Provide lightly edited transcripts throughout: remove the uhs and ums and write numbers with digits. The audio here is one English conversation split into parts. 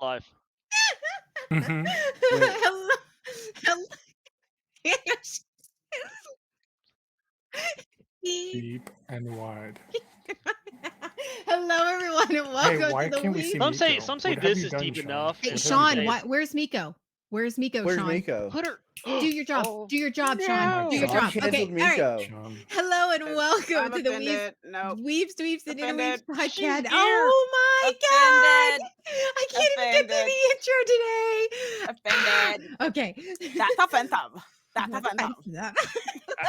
live. Hello. Hello. Deep and wide. Hello, everyone, and Hey, welcome why to the can't we Weebs. see Some say Miko? some say What have this you is done, deep Sean? enough. Hey, and What have some you Sean, say done? where's Miko? Where's Miko, Where's Sean? Miko? put her. Do your job. Oh, Do your job, Sean. no. Do your Sean job. canceled Okay, all right. Miko. Sean. Hello and welcome I'm to the offended. No. Weebs, Dweebs, and Interweebs Offended. podcast. She's here. Oh my Offended. god! I can't even get through the intro today. Offended. Okay. That's offensive. That's offensive. That's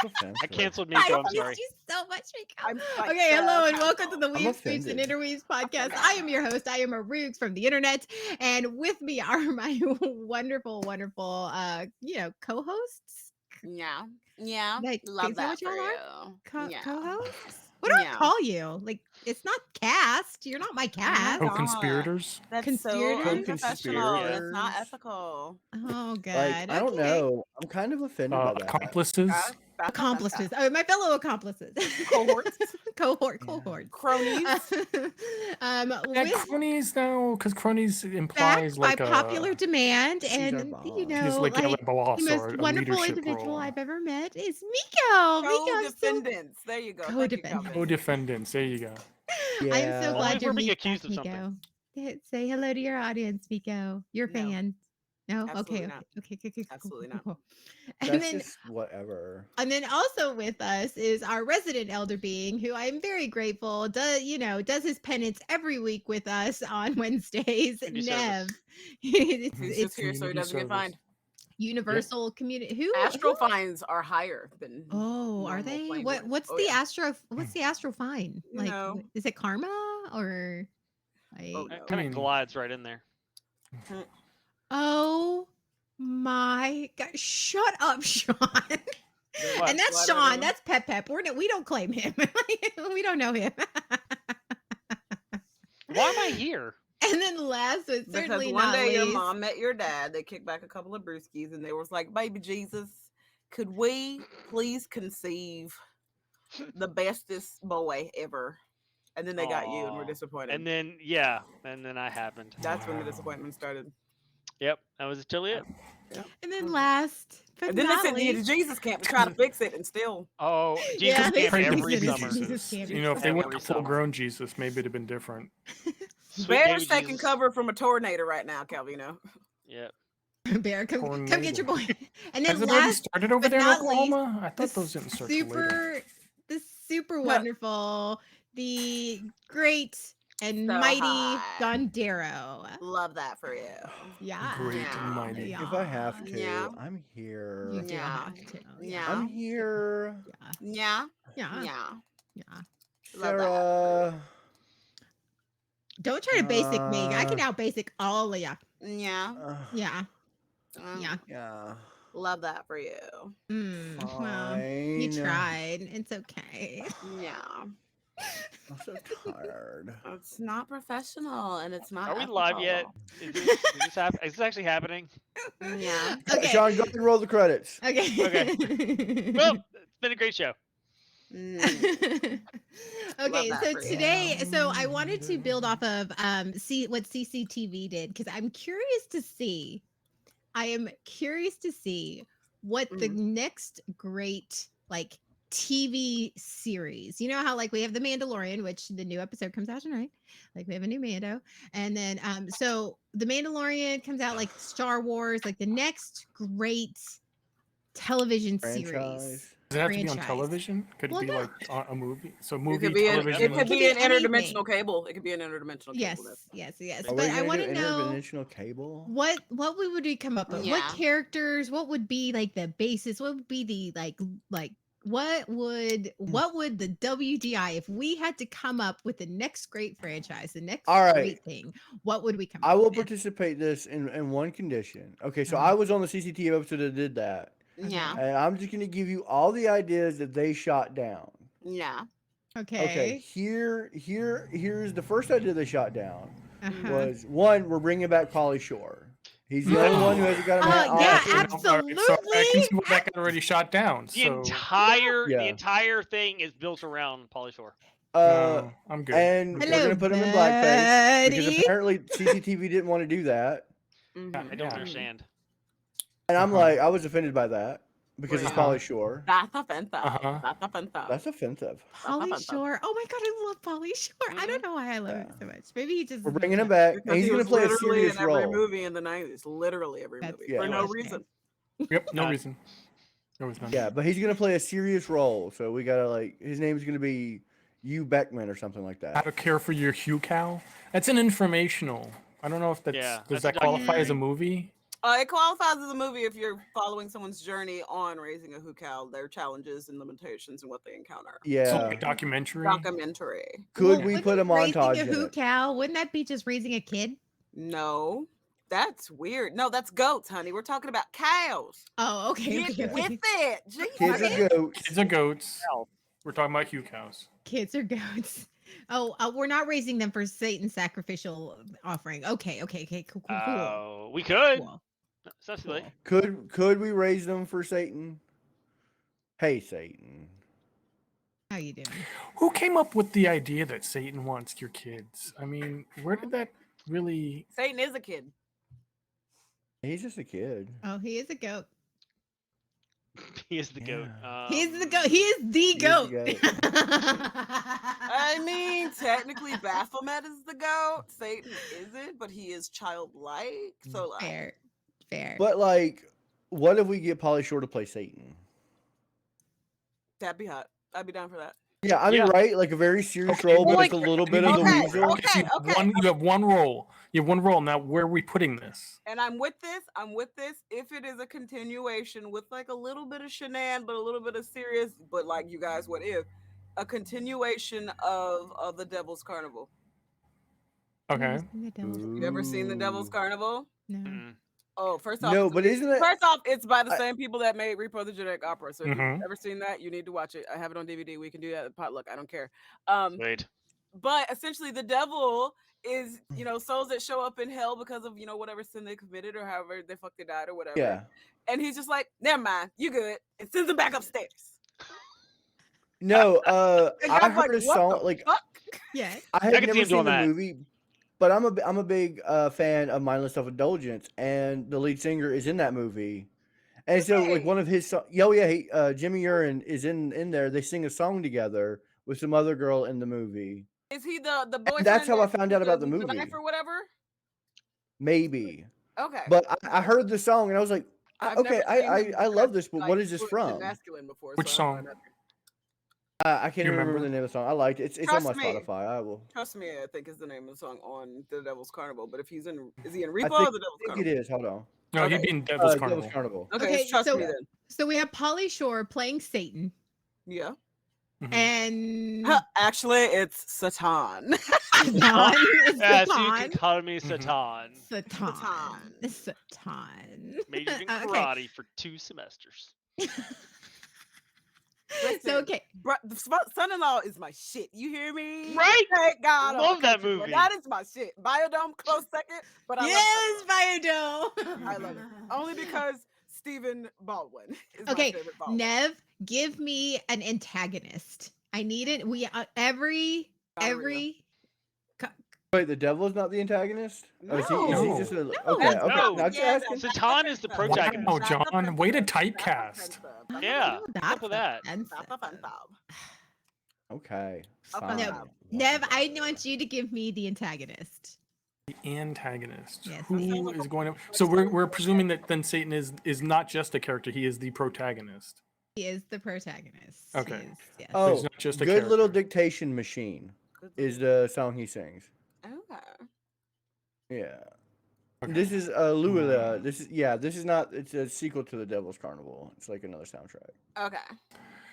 offensive. I canceled I Miko. I'm missed sorry. you so much, Miko. I'm like, Okay, hello and cancel. welcome to the I'm Weebs, Dweebs, and offended. Interweebs podcast. Offended. I am your host. I am a Rubes from the internet, and with me are my wonderful, co-hosts. Yeah. Yeah. Like, Love is that that what y'all for are? you. Yeah. Co-hosts? What do I Yeah. call you? Like, it's not cast. You're not my cast. Oh, Co-conspirators? That's so Conspirators? unprofessional. and It's not Co-conspirators. ethical. Oh god. Like, I don't Okay. know. I'm kind of offended by that. Accomplices? That's Accomplices. offensive. Oh, my fellow accomplices. Cohorts. Cohorts. Cronies. Yeah, With cronies now, because cronies implies backed by like popular demand, She's our and boss. you know, she's like a boss the or most a wonderful leadership individual role. I've ever met is Miko. Miko, I'm so Co-defendants. There you go. Thank you, Co-defendants. Calvin. Co-defendants, there you go. I'm so Yeah. Only glad if you're we're being back, accused of something. Miko. Say hello to your audience, Miko. Your No. fan. No? Absolutely Okay. not. Okay. Absolutely Cool. not. And That's then just whatever. And then also with us is our resident elder being, who I am very grateful does his penance every week with us on Wednesdays. Community Nev, service. it's, He's it's just here so he community doesn't get service. fined. universal community. Who? Astral fines are higher than. Oh, are normal they? plain What's ones. Oh, the yeah. astro? What's the astral fine? You Like, know. is it karma or? Like, Oh, It no. kind of glides right in there. oh my god! Shut up, Sean. What? And that's What Sean. are That's Pep. We don't claim him. We don't know him. Why am I here? And then last but Because certainly one not day least, your mom met your dad, they kicked back a couple of brewskis, and they was like, "Baby Jesus, could we please conceive the bestest boy ever?" And then they got you, and we're Aw. disappointed. And then I happened. That's when the Wow. disappointment started. Yep, that was totally it. and then last but And then they not sent you to least, Jesus camp to try to fix it, and still. Oh, Yeah, Jesus they camp said every Jesus- summer. Jesus camp. You know, if they went Every to summer. full-grown Jesus, maybe it'd have been different. Sweet Bear's baby taking Jesus. cover from a tornado right now, Calvino. Yep. Bear, come get your boy. And Has then it already last started over but there in not least, Oklahoma? I thought those didn't start till later. the super wonderful, the great and So mighty hot. Dondero. Love that for you. Yeah. Great Yeah. and mighty. Yeah. If I have to, Yeah. I'm here. You do Yeah. have to. Yeah. I'm here. Yeah. Yeah. Yeah. Yeah. Love that. Sarah. Don't try to basic me. I can Uh, out basic all of ya. Yeah. Yeah. Um, Yeah. Yeah. Love that for you. Well, you Fine. tried. It's okay. Yeah. I'm so tired. It's not professional and it's not. Are we live yet? ethical. Is this actually happening? Yeah. Okay. Sean, go ahead and roll the credits. Okay. Well, it's been a great show. Mm. Okay, that so for you. today, so I wanted to build off of see what CCTV did because I'm curious to see. I am curious to see what the next great like TV series. You know how like we have The Mandalorian, which the new episode comes out tonight. Like we have a new Mando, and then so The Mandalorian comes out like Star Wars, like the next great television series. Franchise. Does it have to be on franchise. television? Could it Well, be no. like a movie? So It movie, could be an, television. it could It could be be an interdimensional anything. cable. It could be an interdimensional Yes, cable. yes. Are we But I gonna want do to know interdimensional cable? what we would we come up with? Yeah. What characters? What would be like the basis? What would be the like what would the WDI if we had to come up with the next great franchise, the next All right. great thing? What would we come I up will with? participate this in one condition. Okay, so Uh-huh. I was on the CCTV episode that did that. Yeah. And I'm just gonna give you all the ideas that they shot down. Yeah. Okay, here's the first idea they shot down Uh-huh. was one, we're bringing back Pauly Shore. He's the only one who hasn't got a man. Yeah, Austin. absolutely. So I can see what that got already shot down. The So entire Yeah. the entire thing is built around Pauly Shore. No, I'm good. And I'm we're good. gonna put him in blackface because buddy. apparently CCTV didn't want to do that. Mhm. I don't Yeah. understand. And I'm Uh-huh. like, I was offended by that because it's Uh-huh. Pauly Shore. That's offensive. Uh-huh. That's offensive. That's offensive. Pauly Shore. Oh my god, I love Pauly Shore. I don't know why I love Yeah. it so much. Maybe he just We're bringing him back, and Because he's he gonna was play a literally serious in every role. movie in the 90s. Literally every That's movie. Yeah. For no okay. reason. Yep, no God. reason. There was none. Yeah, but he's gonna play a serious role, so we gotta like his name's gonna be Hugh Beckman or something like How that. to care for your Hugh cow? That's an informational. I don't know if that's Yeah, does that's a that qualify as a documentary. movie? It qualifies as a movie if you're following someone's journey on raising a hookah, their challenges and limitations and what they encounter. So Yeah. like a documentary. Documentary. Could Well, we wouldn't put a raising montage a in hoo it? cow? Wouldn't that be just raising a kid? No, that's weird. No, that's goats, honey. We're talking about cows. Oh, okay, Get okay, with okay. it. Jesus. Kids are goats. Kids are goats. We're talking about Hugh cows. Kids are goats. Oh, we're not raising them for Satan's sacrificial offering. Okay, cool. Oh, we could. Cool. It's not too late. Could we raise them for Satan? Hey, Satan. How you doing? Who came up with the idea that Satan wants your kids? I mean, where did that really? Satan is a kid. He's just a kid. Oh, he is a goat. He is the goat. He is the goat. He is the goat. I mean, technically, Baphomet is the goat. Satan isn't, but he is childlike. So, like, fair. But like, what if we get Pauly Shore to play Satan? that'd be hot. I'd be down for that. Yeah, I mean, Yeah. right? Like a very serious Okay, role, well, but it's a like, little bit of the okay, weasel. okay. You have one role. You have one role. Now, where are we putting this? And I'm with this. If it is a continuation with like a little bit of shenan, but a little bit of serious, but like you guys, what if a continuation of the Devil's Carnival? Okay. You ever seen the Devil's Ooh. Carnival? No. Mm. Oh, first off, No, but isn't it? first off, it's by the I- same people that made Repo the Genetic Opera. So if Mhm. you've ever seen that, you need to watch it. I have it on DVD. We can do that at potluck. I don't care. Wait. But essentially, the devil is, souls that show up in hell because of, whatever sin they committed or however they fucking died or whatever. Yeah. And he's just like, never mind, you good. And sends them back upstairs. No, And I y'all like, heard a what song the like fuck? Yeah. I I had can see never him seen doing the that. movie, but I'm a big fan of Mindless Self-Indulgence, and the lead singer is in that movie. And so, like he? one of his, Jimmy Urine is in there. They sing a song together with some other girl in the movie. Is he the boyfriend? that's how I that- found out about the with movie. knife or whatever? Maybe, Okay. but I heard the song and I was like, I've okay, never seen him I love dressed, this, but like, what is this flipped and from? masculine before, Which so I'm song? not- I can't You remember remember? the name of the song. I liked it. It's on my Trust me. Spotify. I will. Trust Me, I think is the name of the song on The Devil's Carnival. But if he's in, is he in I Repo think, or The Devil's I think Carnival? it is. Hold on. No, Okay. he'd be in Devil's Carnival. Devil's Carnival. Okay, Okay, it's Trust so- Me then. So we have Pauly Shore playing Satan, Yeah. Mhm. and Actually, it's Satan. Satan. It's Yeah, so you can Satan. call me Mhm. Satan. Satan. Satan. Majored in Okay. karate for 2 semesters. So okay, The son-in-law is my shit. You hear me? Right? Thank God. Love that Country Boy. movie. That is my shit. Biodome, close second. But I yes, love Biodo. Son-in-Law. I love it. Only because Stephen Baldwin is Okay, my favorite Baldwin. Nev, give me an antagonist. I need it. We every Wait, the devil is not the antagonist? Oh, is he No. just a, No. okay, okay. No. Now, just Yeah, asking. Satan is the Wow, protagonist. Wow, John, way to typecast. Yeah. Oh, What's up with that? Okay. Up fine. and No, down. Nev, I want you to give me the antagonist. The antagonist. Yes. Who is going to? So we're presuming that then Satan is not just a character; he is the protagonist. He is the protagonist. He Okay. is, yes. So Oh, he's not just a Good Little character. Dictation Machine is the song he sings. Okay. Yeah. Okay. This is Lula. This is not. It's a sequel to the Devil's Carnival. It's like another soundtrack. Okay.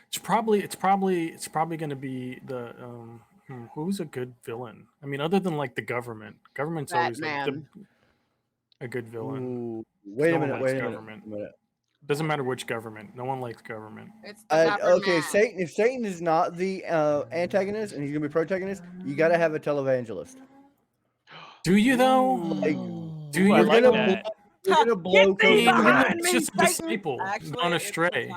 It's probably going to be the who's a good villain? I mean, other than like the government. Government's always like Batman. a good villain. Ooh, wait No a one minute. likes Wait a government. minute. Doesn't matter which government. No one likes government. It's the Okay, government. Satan. If Satan is not the antagonist and he's gonna be protagonist, you gotta have a televangelist. Do you though? Like, Do Ooh, you? I like gonna that. We're gonna blow Get thee Cody Cody behind back. It's just a Satan. disciple, Actually, gone it's astray. Satan.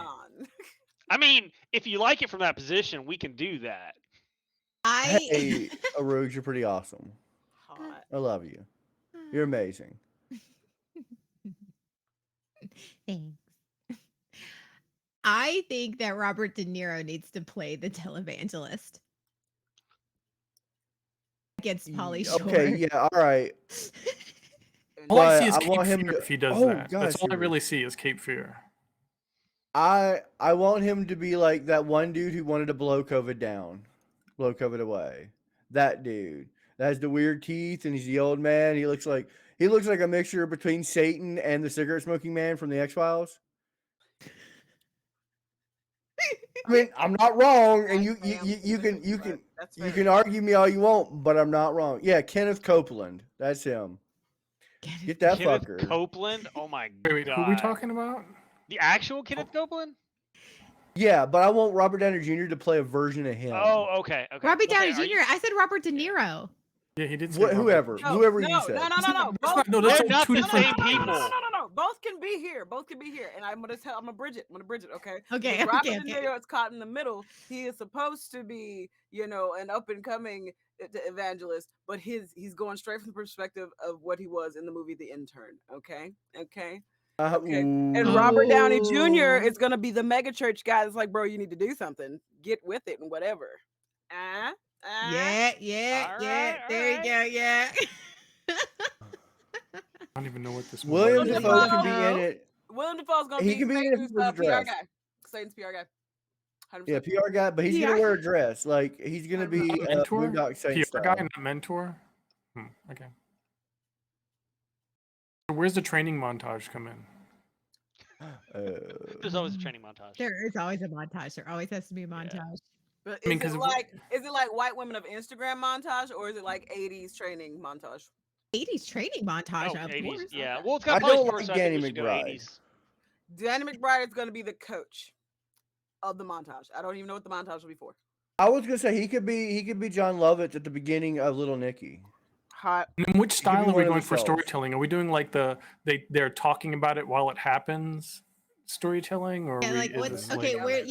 I mean, if you like it from that position, we can do that. Hey, Aruj, you're pretty awesome. Hot. I love you. You're amazing. Thanks. I think that Robert De Niro needs to play the televangelist against Pauly Shore. Okay, yeah, all right. All I But see is I Cape want him Fear to- if he does Oh, that. That's gosh, all I you're- really see is Cape Fear. I want him to be like that one dude who wanted to blow COVID down, blow COVID away. That dude that has the weird teeth and he's the old man. He looks like a mixture between Satan and the cigarette smoking man from the X-Files. I mean, I'm not wrong, and you can argue me all you want, but I'm not wrong. Yeah, Kenneth Copeland, that's him. Get that Kenneth fucker. Copeland. Oh my Wait, god. who are we talking about? The actual Kenneth Copeland? Yeah, but I want Robert Downey Jr. to play a version of him. Oh, okay. Okay. Robert Okay, Downey are Jr. you- I said Robert De Niro. Yeah, he did say Robert. Whoever No, you said. No. Both, No, that's They're like not two the different same people. No. Both can be here. Both can be here. And I'm gonna bridge it. Okay. Okay, Because Robert okay, De okay. Niro is caught in the middle. He is supposed to be, an up and coming evangelist, but he's going straight from the perspective of what he was in the movie The Intern. Okay. Okay. And Robert Downey Jr. is gonna be the mega church guy that's like, bro, you need to do something. Get with it and whatever. Yeah. All right, There you go. Yeah. I don't even know what this William movie is. Dafoe can be in it. William Dafoe's gonna He be can be in it Satan's if he wears a PR dress. guy. Satan's PR guy. 100%. Yeah, PR guy, but he's gonna wear a dress. Like he's gonna be Mentor? Boondock Saints PR guy, not mentor? Okay. So where's the training montage come in? There's always a training montage. There is always a montage. There always has to be a montage. But I mean, is it like white women of Instagram montage, or is it like 80s training montage? 80s training montage, Oh, of 80s. course. Yeah. Okay. Well, it's got I Pauly don't Shore, like so I think Danny we should go McBride. 80s. Danny McBride is going to be the coach of the montage. I don't even know what the montage will be for. I was gonna say he could be John Lovitz at the beginning of Little Nicky. Hot. And in which He could style be are we one of going for themselves. storytelling? Are we doing like they're talking about it while it happens storytelling, or Yeah, are we, like is what's this okay, like, where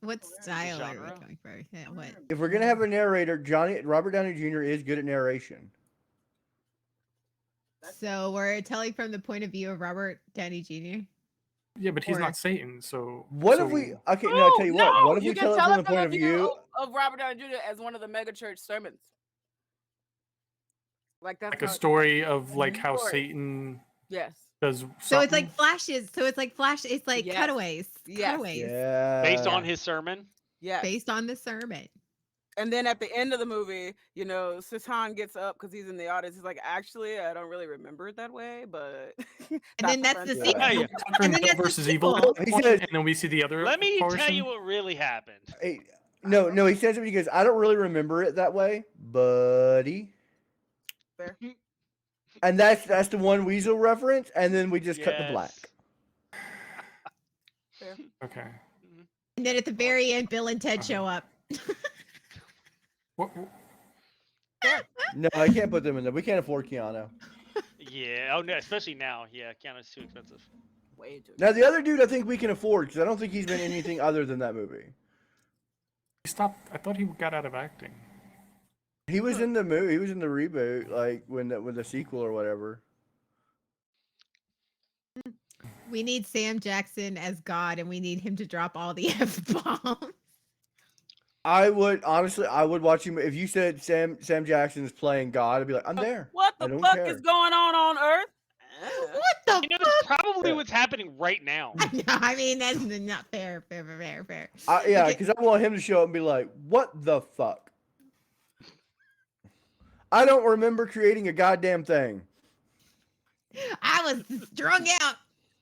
what style are we Genre? going for? Yeah, what? If we're gonna have a narrator, Robert Downey Jr. is good at narration. So we're telling from the point of view of Robert Downey Jr. yeah, but he's or- not Satan, so What so, if we? Okay, no, I tell you what. What if you we can tell it from the point of view? of Robert Downey Jr. as one of the mega church sermons? Like that's like a how- story of like how Story. Satan Yes. does So it's like something? flashes. So it's like flash. It's like Yes. cutaways. Yes. Cutaways Yeah. Based on his sermon. Yes. based on the sermon. And then at the end of the movie, Satan gets up because he's in the audience. He's like, actually, I don't really remember it that way, but. And then that's the fun sequel. Yeah, yeah. Tucker And and then Bill that's the versus Evil, sequel. at He one says- point, and then we see the other. Let me tell portion. you what really happened. Hey, no, he says it because I don't really remember it that way, buddy. Fair. And that's the one Weasel reference, and then we just cut to black. Fair. Okay. And then at the very end, Bill and Ted show up. What, No, I can't put them in there. We can't afford Keanu. Yeah. Oh no, especially now. Yeah, Keanu's too expensive. Way too. Now the other dude, I think we can afford because I don't think he's been in anything other than that movie. he stopped. I thought he got out of acting. He was in the movie. He was in the reboot, like when the sequel or whatever. We need Sam Jackson as God, and we need him to drop all the F-bombs. I would watch him if you said Sam Jackson is playing God. I'd be like, I'm there. What I the don't fuck care. is going on Earth? What the You know, that's fuck? probably what's happening right now. No, I mean, that's not fair. Fair. Yeah, Okay. because I want him to show up and be like, what the fuck? I don't remember creating a goddamn thing. I was strung out.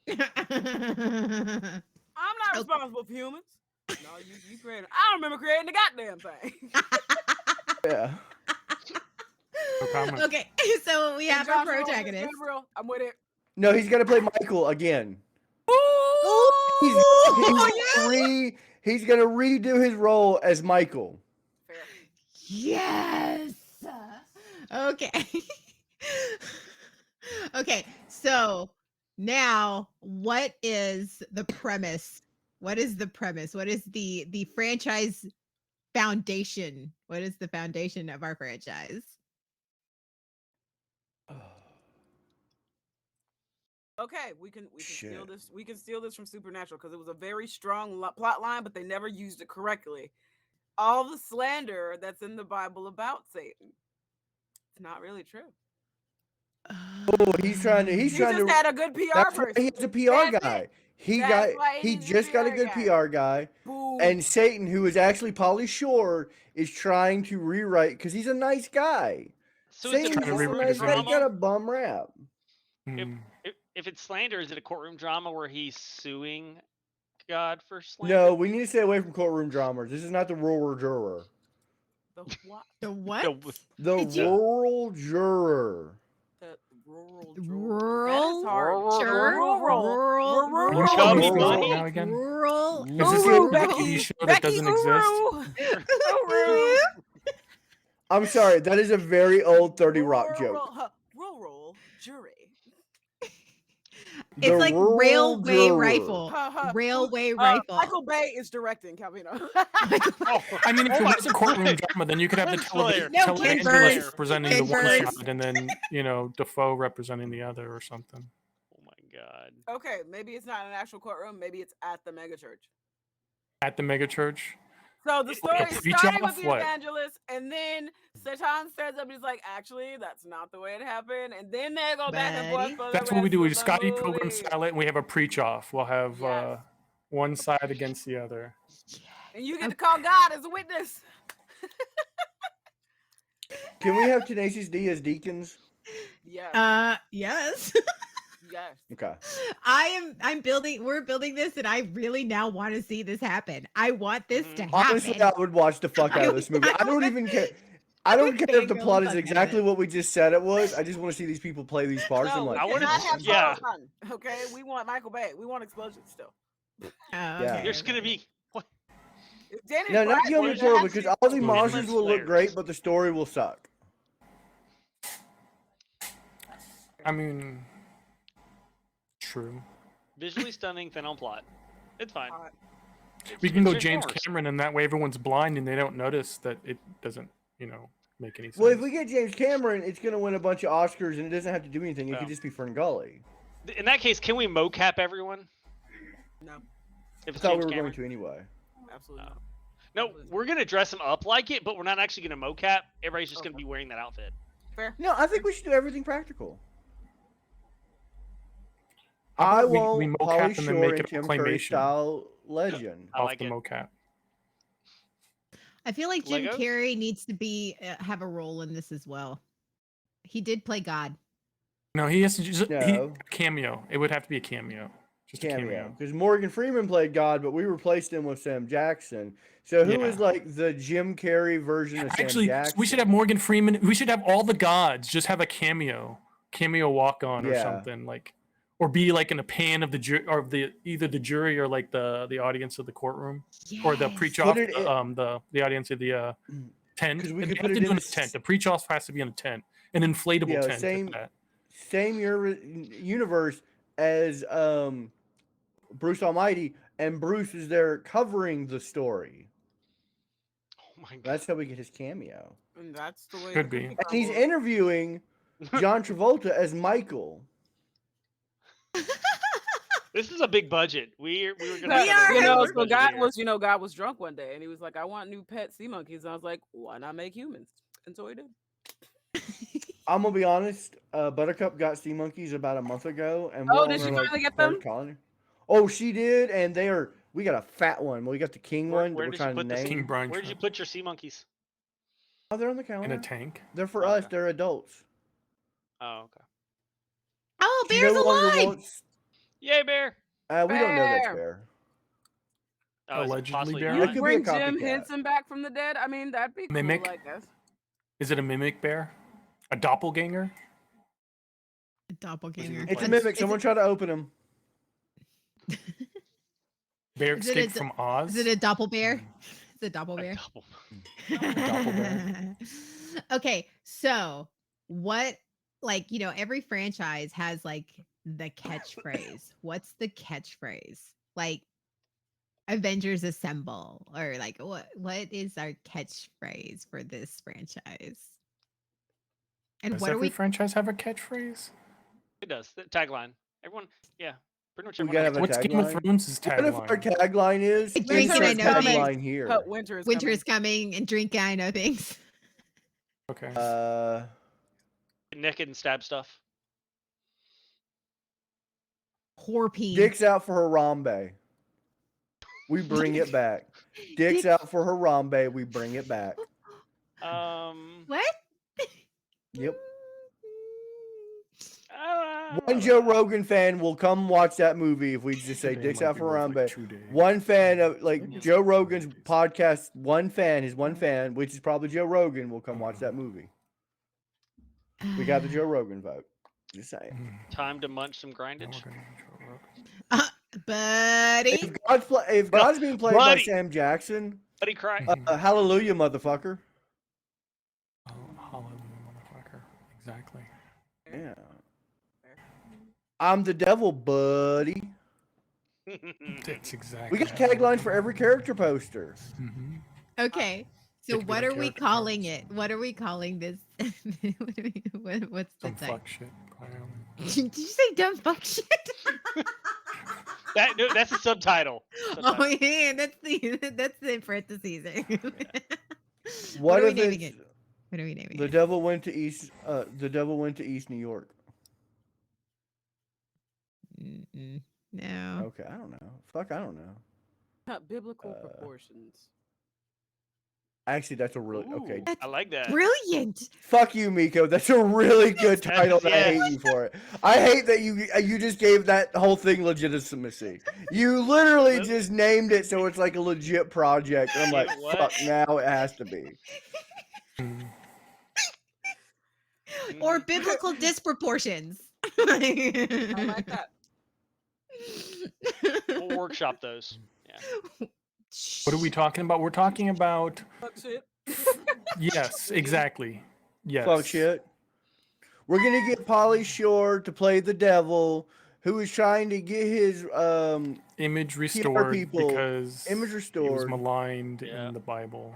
I'm not responsible for humans. No, you created. I don't remember creating the goddamn thing. Yeah. No comment. Okay, so we have our Joshua, protagonist. Gabriel, I'm with it. No, he's gonna play Michael again. He's gonna redo his role as Michael. Fair. Yes. Okay. Okay. So now, what is the premise? What is the premise? What is the franchise foundation? What is the foundation of our franchise? Okay, we can steal Shit. this. We can steal this from Supernatural because it was a very strong plot line, but they never used it correctly. All the slander that's in the Bible about Satan, it's not really true. Oh, he's trying to. He's He trying just to. had a good PR That's why person. he has a PR That's guy. it. He That's got. why He he's a just got a PR good guy. PR guy. Boom. And Satan, who is actually Pauly Shore, is trying to rewrite because he's a nice guy. So is it Satan's Trying to just a rewrite nice his guy. He image. got a drama? bum rap. Hmm. If it's slander, is it a courtroom drama where he's suing God for slander? No, we need to stay away from courtroom dramas. This is not the rural juror. The what? The what? The Did you- rural juror. The rural. Rural. That is hard. Sure. Rural. Rural. Can you Chubby show me Rural. Facebook bunny. now again? Rural. Is this Uru, a Becky. TV show that Becky doesn't exist? Uru. Uru. I'm sorry, that is a very old 30 Rock joke. Rural jury. It's The like rural railway juror. rifle. Railway rifle. Michael Bay is directing, Calvino. Oh, I mean, if Oh it my was a courtroom God. drama, then you could have the Slayer. No, Ken televangelist Burns. representing Ken the one Burns. side, and then Defoe representing the other, or something. Oh my God. Okay, maybe it's not an actual courtroom. Maybe it's at the megachurch. At the megachurch. So the story Like a is preach starting off? with the What? evangelist, and then Satan stands up and he's like, actually, that's not the way it happened. And then they go back and forth Buddy. for the That's what we rest do. We of the Scotty Pilgrim movie. style it, and we have a preach off. We'll have Yes. one side against the other. And you get to call God as a witness. Can we have Tenacious D as deacons? Yes. Yes. Yes. Okay. We're building this, and I really now want to see this happen. I want this to happen. Honestly, I would watch the fuck out of this movie. I don't even care. I don't care if the fangirl plot the is fuck out of exactly it. what we just said it was. I just want to see these people play these parts. No, I'm we like, I wanna- cannot have yeah. fun. Okay, we want Michael Bay. We want explosions still. Oh, Yeah. okay, There's gonna be. What? Danny no, not Bradford Guillermo is del Toro actually- because all the Explosions. monsters will look Flares. great, but the story will suck. I mean, true. Visually stunning, thin on plot. It's fine. We It's can go straight James forward. Cameron, and that way everyone's blind and they don't notice that it doesn't, make any sense. Well, if we get James Cameron, it's going to win a bunch of Oscars, and it doesn't have to do anything. It Yeah. could just be Ferngully. In that case, can we mocap everyone? No, If I it's thought we James were Cameron? going to anyway. absolutely Oh. not. No, we're gonna dress them up like it, but we're not actually gonna mocap. Everybody's just gonna Okay. be wearing that outfit. Fair. No, I think we should do everything practical. How I about we want mocap Pauly and then Shore make and it a Tim Curry claymation. style legend. I off like the it. mocap. I feel like Jim Legos? Carrey needs to be have a role in this as well. He did play God. No, he has to just No. cameo. It would have to be a cameo. Just a Cameo. cameo. Because Morgan Freeman played God, but we replaced him with Sam Jackson. So who is Yeah. like the Jim Carrey version of Actually, Sam Jackson? we should have Morgan Freeman. We should have all the gods just have a cameo walk on or Yeah. something like, or be like in a pan of the or the either the jury or like the audience of the courtroom or the Yes. preach Put off it in- the audience of the tent. 'Cause we They could have put to it do in in the a tent. The preach off has to be in a tent, an inflatable Yeah, tent. at same- that. Same universe as Bruce Almighty, and Bruce is there covering the story. Oh my god. That's how we get his cameo. And that's the way. Could the be. cookie And he's crumbles. interviewing John Travolta as Michael. This is a big budget. We were gonna. We have are a You know, regular so budget God here. was drunk one day, and he was like, "I want new pet sea monkeys." And I was like, "Why not make humans?" And so he did. I'm gonna be honest. Buttercup got sea monkeys about a month ago, and Oh, we're did on she our, finally get third them? colony. Oh, she did, and they are. We got a fat one. We got the king one that Where we're did you trying to put this? name. King Brian Where did you Trump. put your sea monkeys? Oh, they're on the In counter. a tank. They're for Okay. us. They're adults. Oh, okay. Oh, She Bear's no longer alive. wants- Yay, bear. we don't know that's Bear. fair. Oh, is it Allegedly possibly bear? It not? could be a Bring Jim copycat. Henson back from the dead. I mean, that'd be Mimic? cool, I guess. Is it a mimic bear? A doppelganger? Doppelganger. It's a That's- mimic. is Someone it- try to open them. Bear Is it a escaped from Oz? Is it a doppelbear? Is it a doppelbear? Doppelbear. Okay, so what, like, every franchise has like the catchphrase. What's the catchphrase? Like, Avengers Assemble, or like what is our catchphrase for this franchise? And Does what are every we? franchise have a catchphrase? It does. The tagline. Everyone, yeah, pretty much We everyone. gotta has have a What's Game of tagline? Thrones' What if our tagline? tagline is Drink Winter and I is know coming. things. tagline here? Winter is Winter coming. is coming, and drink. I know things. Okay. Get naked and stab stuff. Horpine. Dicks out for Harambe. We bring it back. Dicks out for Harambe. We bring it back. What? Yep. uh, One Joe Rogan fan will come watch that movie if we just say Today dicks might out be for worth, like, Harambe. 2 days. One fan of like Yeah. Joe Rogan's podcast, his one fan, which is probably Joe Rogan, will come watch that movie. We got the Joe Rogan vote. Just saying. Time to munch some Now grindage. we're gonna Joe Rogan. Buddy. If Bro, God's being played by buddy. Sam Jackson, Buddy cry. hallelujah, motherfucker. Oh, hallelujah, motherfucker. Exactly. Yeah. I'm the devil, buddy. That's exactly. We got taglines for every character poster. Mm-hmm. Okay. So It could be what like are we character calling cards. it? What are we calling this? What's the Some title? fuck shit. Apparently. Did you say dumb fuck shit? That's a subtitle. Oh yeah, that's the parentheses. What What are we if naming it's it? What are we naming the it? devil went to East? The devil went to East New York. Mm-mm. No. Okay, I don't know. Fuck, I don't know. Not biblical proportions. Actually, that's a really okay. I like that. Brilliant. Fuck you, Miko. That's a really good title. And I Yes. hate you for it. I hate that you just gave that whole thing legitimacy. You literally Nope. just named it so it's like a legit project. And I'm like, It what? fuck. Now it has to be. Or biblical disproportions. I like that. We'll workshop those. Yeah. What are we talking about? We're talking about. Fuck shit. Yes, exactly. Yes. Fuck shit. We're gonna get Pauly Shore to play the devil, who is trying to get his Image restored people, because image he was restored. maligned Yeah. in the Bible.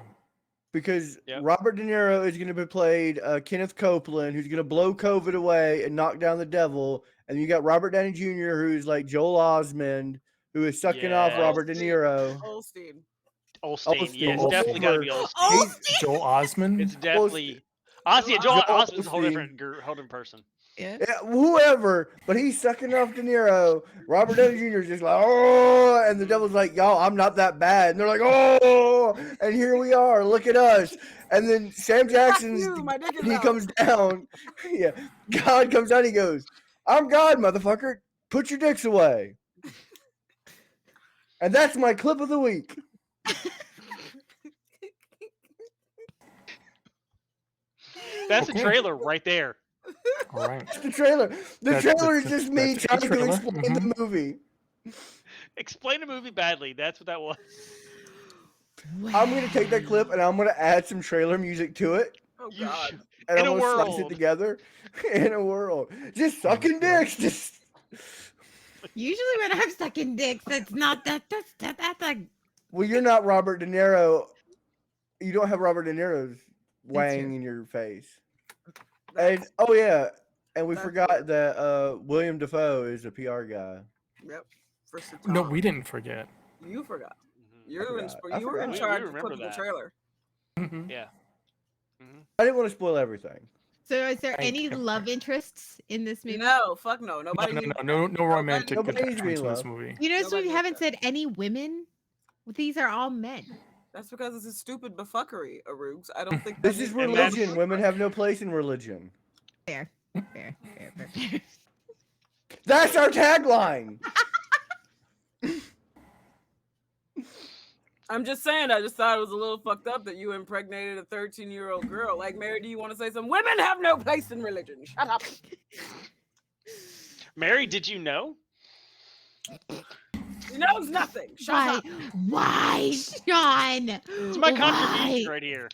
Because Yep. Robert De Niro is going to be played Kenneth Copeland, who's going to blow COVID away and knock down the devil. And you got Robert Downey Jr., who's like Joel Osmond, who is sucking off Yes. Robert De Niro. Olstein. Olstein. Yeah, it's Olstein. definitely got to be Olstein. Olstein. Oh, Joel Osmond. It's definitely. Honestly, Joel Joel Osmond's a whole Osteen. different person. yeah. Yeah, whoever, but he's sucking off De Niro. Robert Downey Jr. is just like, oh, and the devil's like, y'all, I'm not that bad. And they're like, oh, and here we are. Look at us. And then Sam Jackson's, you, my dick is he out. comes down. Yeah, God comes down. He goes, I'm God, motherfucker. Put your dicks away. And that's my clip of the week. That's Okay. a trailer right there. All right. The trailer. The That's- trailer is that's- just me that's a trying to trailer. explain the movie. Explain a movie badly. That's what that was. I'm going to take that clip and I'm going to add some trailer music to it. Oh You God. sh- And In I'm a gonna slice it world. together in a world. Just sucking dicks. Just Usually when I'm sucking dicks, it's not that's like well, you're not Robert De Niro. You don't have Robert De Niro's wang true. in your face. And That's- oh yeah, and we that's forgot that William Dafoe is a PR guy. Yep. For No, Satan. we didn't forget. You forgot. Mhm. You were in, forgot. I you were in forgot. charge We of remember clipping the that. trailer. Mhm. Yeah. Mhm. I didn't want to spoil everything. So is there Thank any you. love interests in this movie? No, fuck no. No, Nobody. no, needs no, no romantic nobody needs to be in attachments in this love. movie. You notice Nobody we needs haven't that. said any women. These are all men. That's because it's a stupid buffookery, Arugs. I don't think This that is needs- And that's- religion. Women have no place in religion. Fair. Fair. That's our tagline. I'm just saying. I just thought it was a little fucked up that you impregnated a 13-year-old girl. Like, Mary, do you want to say something? Women have no place in religion. Shut up. Mary, did you know? She knows nothing. Shut Why? up. Why, Sean? It's my Why? contribution right here.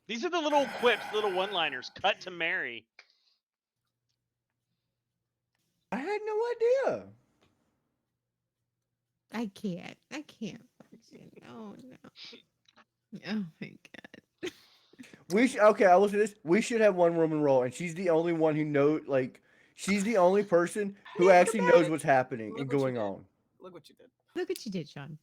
These are the little quips, little one-liners. Cut to Mary. I had no idea. I can't. No. Oh my god. Okay, I will say this. We should have one woman role, and she's the only one who knows. Like, she's the only person who actually knows what's happening and going on. Look what you did. Look what you did, Sean.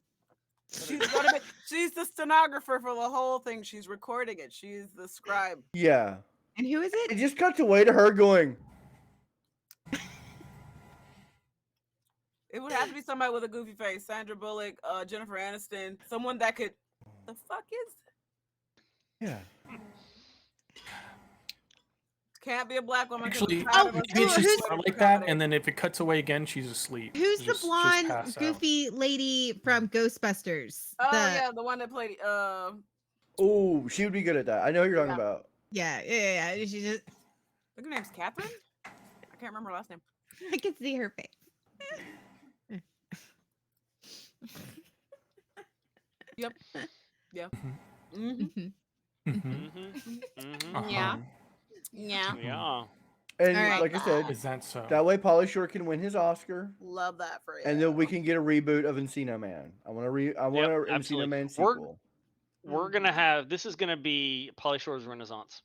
She's the stenographer for the whole thing. She's recording it. She's the scribe. Yeah. And who is It it? just cuts away to her going. It would have to be somebody with a goofy face. Sandra Bullock, Jennifer Aniston, someone that could. The fuck is? Yeah. Can't be a black woman. 'cause Actually, I'm tired of maybe us it's doing just this not like fucking that, comedy. and then if it cuts away again, she's asleep. Who's Just the blonde, pass out. goofy lady from Ghostbusters? Oh The- yeah, the one that played. Oh, she would be good at that. I know who you're talking Yeah. about. Yeah. She just, I think her name's Catherine. I can't remember her last name. I can see her face. Yep. Yeah. Mhm. Mhm. Mhm. Mm-hmm. Yeah. Uh-huh. Yeah. Yeah. And All right. like I said, Is that so? that way Pauly Shore can win his Oscar, Love that for you. and then we can get a reboot of Encino Man. I want an Encino absolutely. Man We're- sequel. We're gonna have this is gonna be Pauly Shore's renaissance.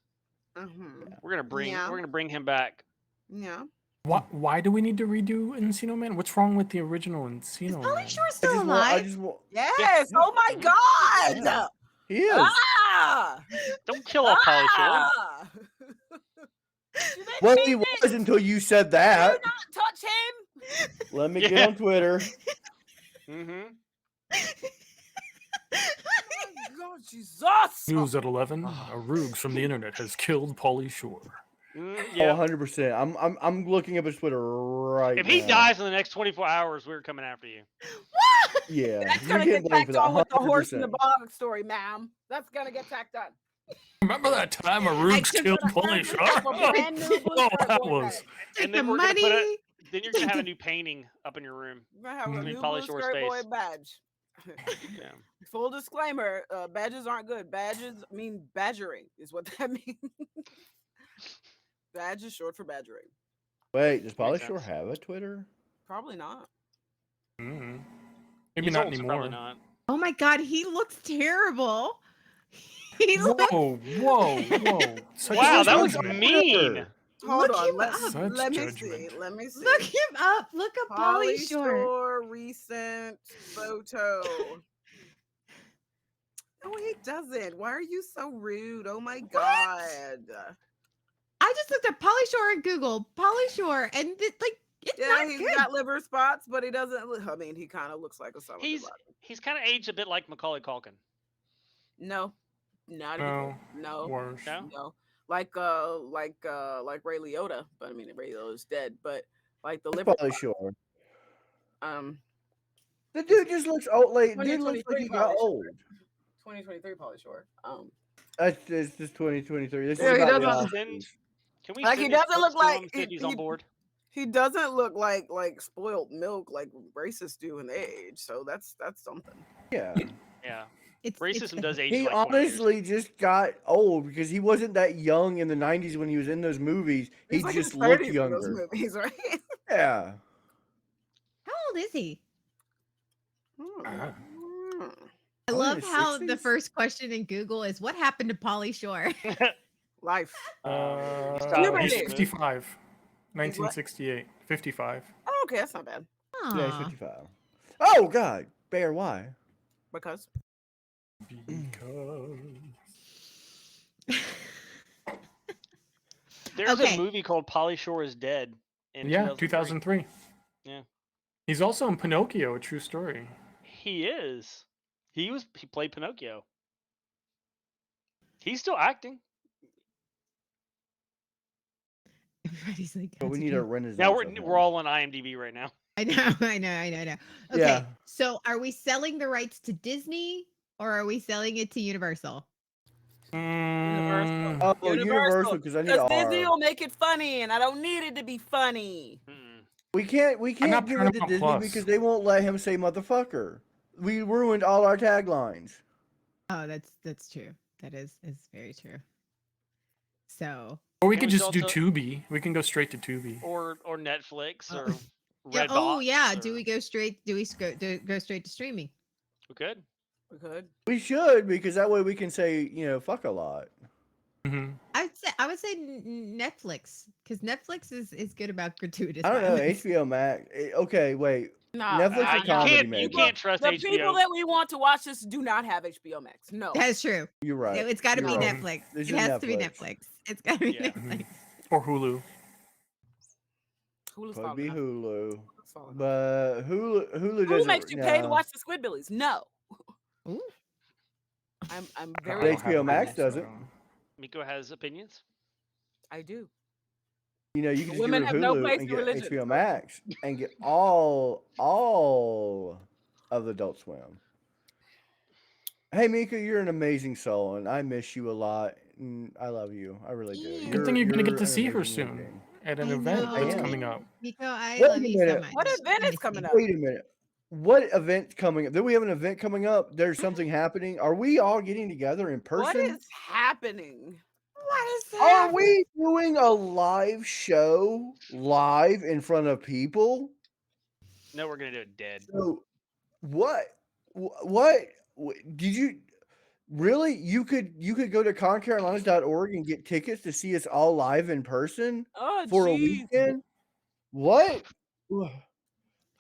Mm-hmm. We're Yeah. gonna bring him back. Yeah. Why do we need to redo Encino Man? What's wrong with the original Is Encino Pauly Man? Shore I still just want. I alive? just want. Yes. Oh my God. Yeah. He is. Ah. Don't kill off Pauly Shore. Ah. You didn't Well, mean he it. was until you said Do that. not touch him. Let me Yeah. get on Twitter. Mm-hmm. God, Jesus. News at 11. A ruse from the internet has killed Pauly Shore. Oh, Yeah. 100%. I'm looking up his Twitter right If now. he dies in the next 24 hours, we're coming after you. Yeah, That's you're gonna getting get blamed for tacked on that. with the horse in the 100%. bog story, ma'am. That's gonna get tacked on. Remember that time a ruse took killed a Pauly hundred of a Shore? brand new Oh, Blueprint that boy was. bag. Take And the then we're gonna put money. it. Then you're gonna have a new painting up in your room. We're gonna have a Between new Pauly blue Shore's skirt boy face. badge. Yeah. Full disclaimer: badges aren't good. Badges mean badgering, is what that means. Badge is short for badgering. Wait, does Pauly Makes Shore sense. have a Twitter? Probably not. Mm. Maybe He's not old, so anymore. probably not. Oh my god, he looks terrible. He looks. Whoa. Such Wow, that was judgment. mean. Hold Look on. him up. Such Let me judgment. see. Let me see. Look him up. Look up Pauly Pauly Shore. Shore recent photo. No, he doesn't. Why are you so rude? Oh my god. I just looked up Pauly Shore in Google. Pauly Shore, and it's Yeah, not he's good. got liver spots, but he doesn't look. I mean, he kind of looks like a solid. He's kind of aged a bit like Macaulay Culkin. No, not No. even. No, Worse. No? no. Like Ray Liotta, but I mean Ray Liotta's dead. But like the liver. Pauly Shore. The It's dude just looks old. Like, dude looks like 2023 he got Pauly Shore. old. 2023 Pauly Shore. This is 2023. This Yeah, is he about doesn't- the Oscars. Can we Like, send he these doesn't folks look to like- him, see if he's on board? He doesn't look like spoiled milk like racists do in age. So that's something. Yeah. Yeah. It's Racism does age He like 20 years. honestly just got old because he wasn't that young in the 90s when he was in those movies. He He's like in just his looked 30s in those younger. movies, right? Yeah. How old is he? Ah. I Oh, in love his how the 60s? first question in Google is what happened to Pauly Shore? Life. Puberty. He's Puberty. 55. 1968. 55. Oh, okay, that's not bad. Yeah, he's Aw. 55. Oh, God. Bear, why? Because Because. There's Okay. a movie called Pauly Shore is Dead. In Yeah, 2003. 2003. Yeah. He's also in Pinocchio, a true story. He is. He played Pinocchio. He's still acting. Everybody's like, But we "That's need okay." a renaissance. Now of him. we're all on IMDb right now. I know. Okay, Yeah. so are we selling the rights to Disney or are we selling it to Universal? Mm, Oh, Universal, because I need Because Disney R. will make it funny, and I don't need it to be funny. Mm-mm. We can't not give it to Paramount Disney Plus. because they won't let him say motherfucker. We ruined all our taglines. Oh, that's true. That is very true. So or we And could we just do also- Tubi. We can go straight to Tubi. Or Netflix Oh. or yeah, Redbox. oh yeah. or- Do we go straight? Do we go straight to streaming? We could. We could. We should, because that way we can say, fuck a lot. Mhm. I would say Netflix, because Netflix is good about gratuitous I don't know, violence. HBO Max. Okay, wait. Nah, Netflix or you comedy, can't. maybe. You can't trust the HBO. people that we want to watch this do not have HBO Max. No. That is true. You're right. No, it's got to You're be right. Netflix. This It is has to be Netflix. Netflix. It's got to be Yeah. Netflix. Or Hulu. Hulu's Could falling be off. Hulu, Hulu's falling off. but Hulu Who doesn't. makes you pay to nah. watch the Squidbillies? No. Ooh. I'm I don't very. have HBO Hulu, Max so I doesn't. don't- Miko has opinions. I do. You can just Women get rid of have no Hulu place and in get religion. HBO Max and get all of Adult Swim. Hey Mika, you're an amazing soul, and I miss you a lot. And I love you. I really do. Good Good thing you're gonna get to an see her amazing human soon being. at an I event know. that's am. coming up. Nico, I Wait love a you so minute. much. What event I is miss coming you. up? Wait a minute. What event coming up? Do we have an event coming up? There's something happening. Are we all getting together in person? What is happening? What is Are that? we doing a live show live in front of people? No, we're gonna do it dead. So what? What? Did you really? You could go to concarolinas.org and get tickets to see us all live in person Oh, for a jeez. weekend? What?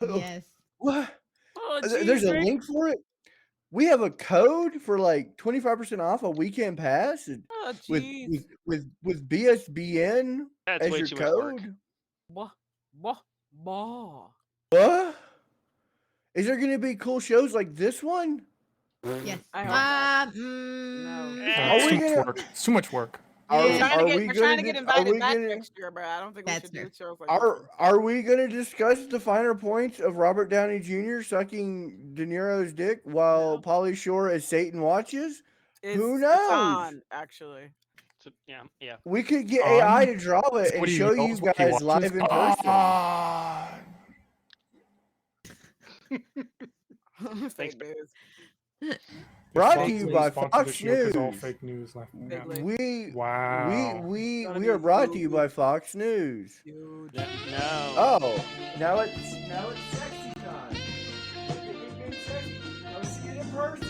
Yes. What? Oh, There's a jeez. link for it. We have a code for like 25% off a weekend pass Oh, with jeez. with BSBN That's as way your too much work. code. Wah. What? Is there going to be cool shows like this one? Yes. I hope not. No. Eh. It's Are too we much gonna- work. It's too much work. Are, Yeah. are we We're trying to get are invited we back gonna next year, but I don't think we That's should do fair. shows like this. are we going to discuss the finer points of Robert Downey Jr. sucking De Niro's dick while No. Pauly Shore as Satan watches? Who It's knows? on, actually. So, yeah. We could get AI to draw it So and what do show you yells when he guys watches? live in person. Ah! Fake news. Brought Fox to you News by sponsored Fox the show 'cause all News. fake news left. Big Yeah. league. We Wow. we Gonna we be are brought to you huge. by Fox News. Huge. No. Oh, now it's sexy time. It's getting sexy. Come see it in person.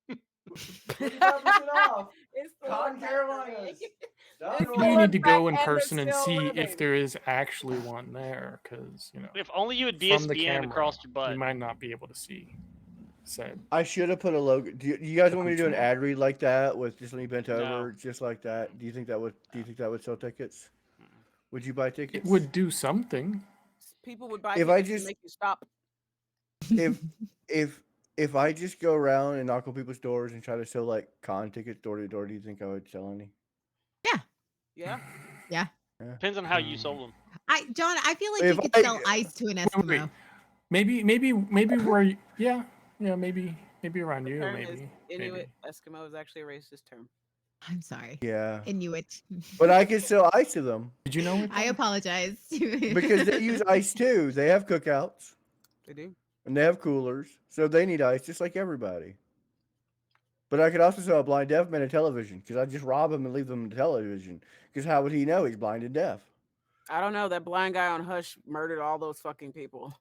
Look at that ass. 25% off. It's the Con one Carolinas. It's the You one need to go back in and person it's and still see living. if there is actually one there, because If only you had from the BSBN camera, across your butt. you might not be able to see said. I should have put a logo. Do you guys want me to do an Accoutrement. ad read like that with just me bent No. over, just like that? Do you think that would sell tickets? Would you buy tickets? It would do something. People would buy If I tickets to just- make you stop. If I just go around and knock on people's doors and try to sell like con tickets door to door, do you think I would sell any? Yeah. Depends on how you sold them. John, I feel like If you could I- sell ice to an Wait, Eskimo. maybe where maybe around you, term is maybe. Inuit Eskimo is actually a racist term. I'm sorry. Yeah, Inuit. but I could sell ice to them Did you know it? I though? apologize. because they use ice too. They have cookouts They do. and they have coolers, so they need ice just like everybody. But I could also sell a blind deaf man a television because I just rob him and leave them the television. Because how would he know he's blind and deaf? I don't know. That blind guy on Hush murdered all those fucking people.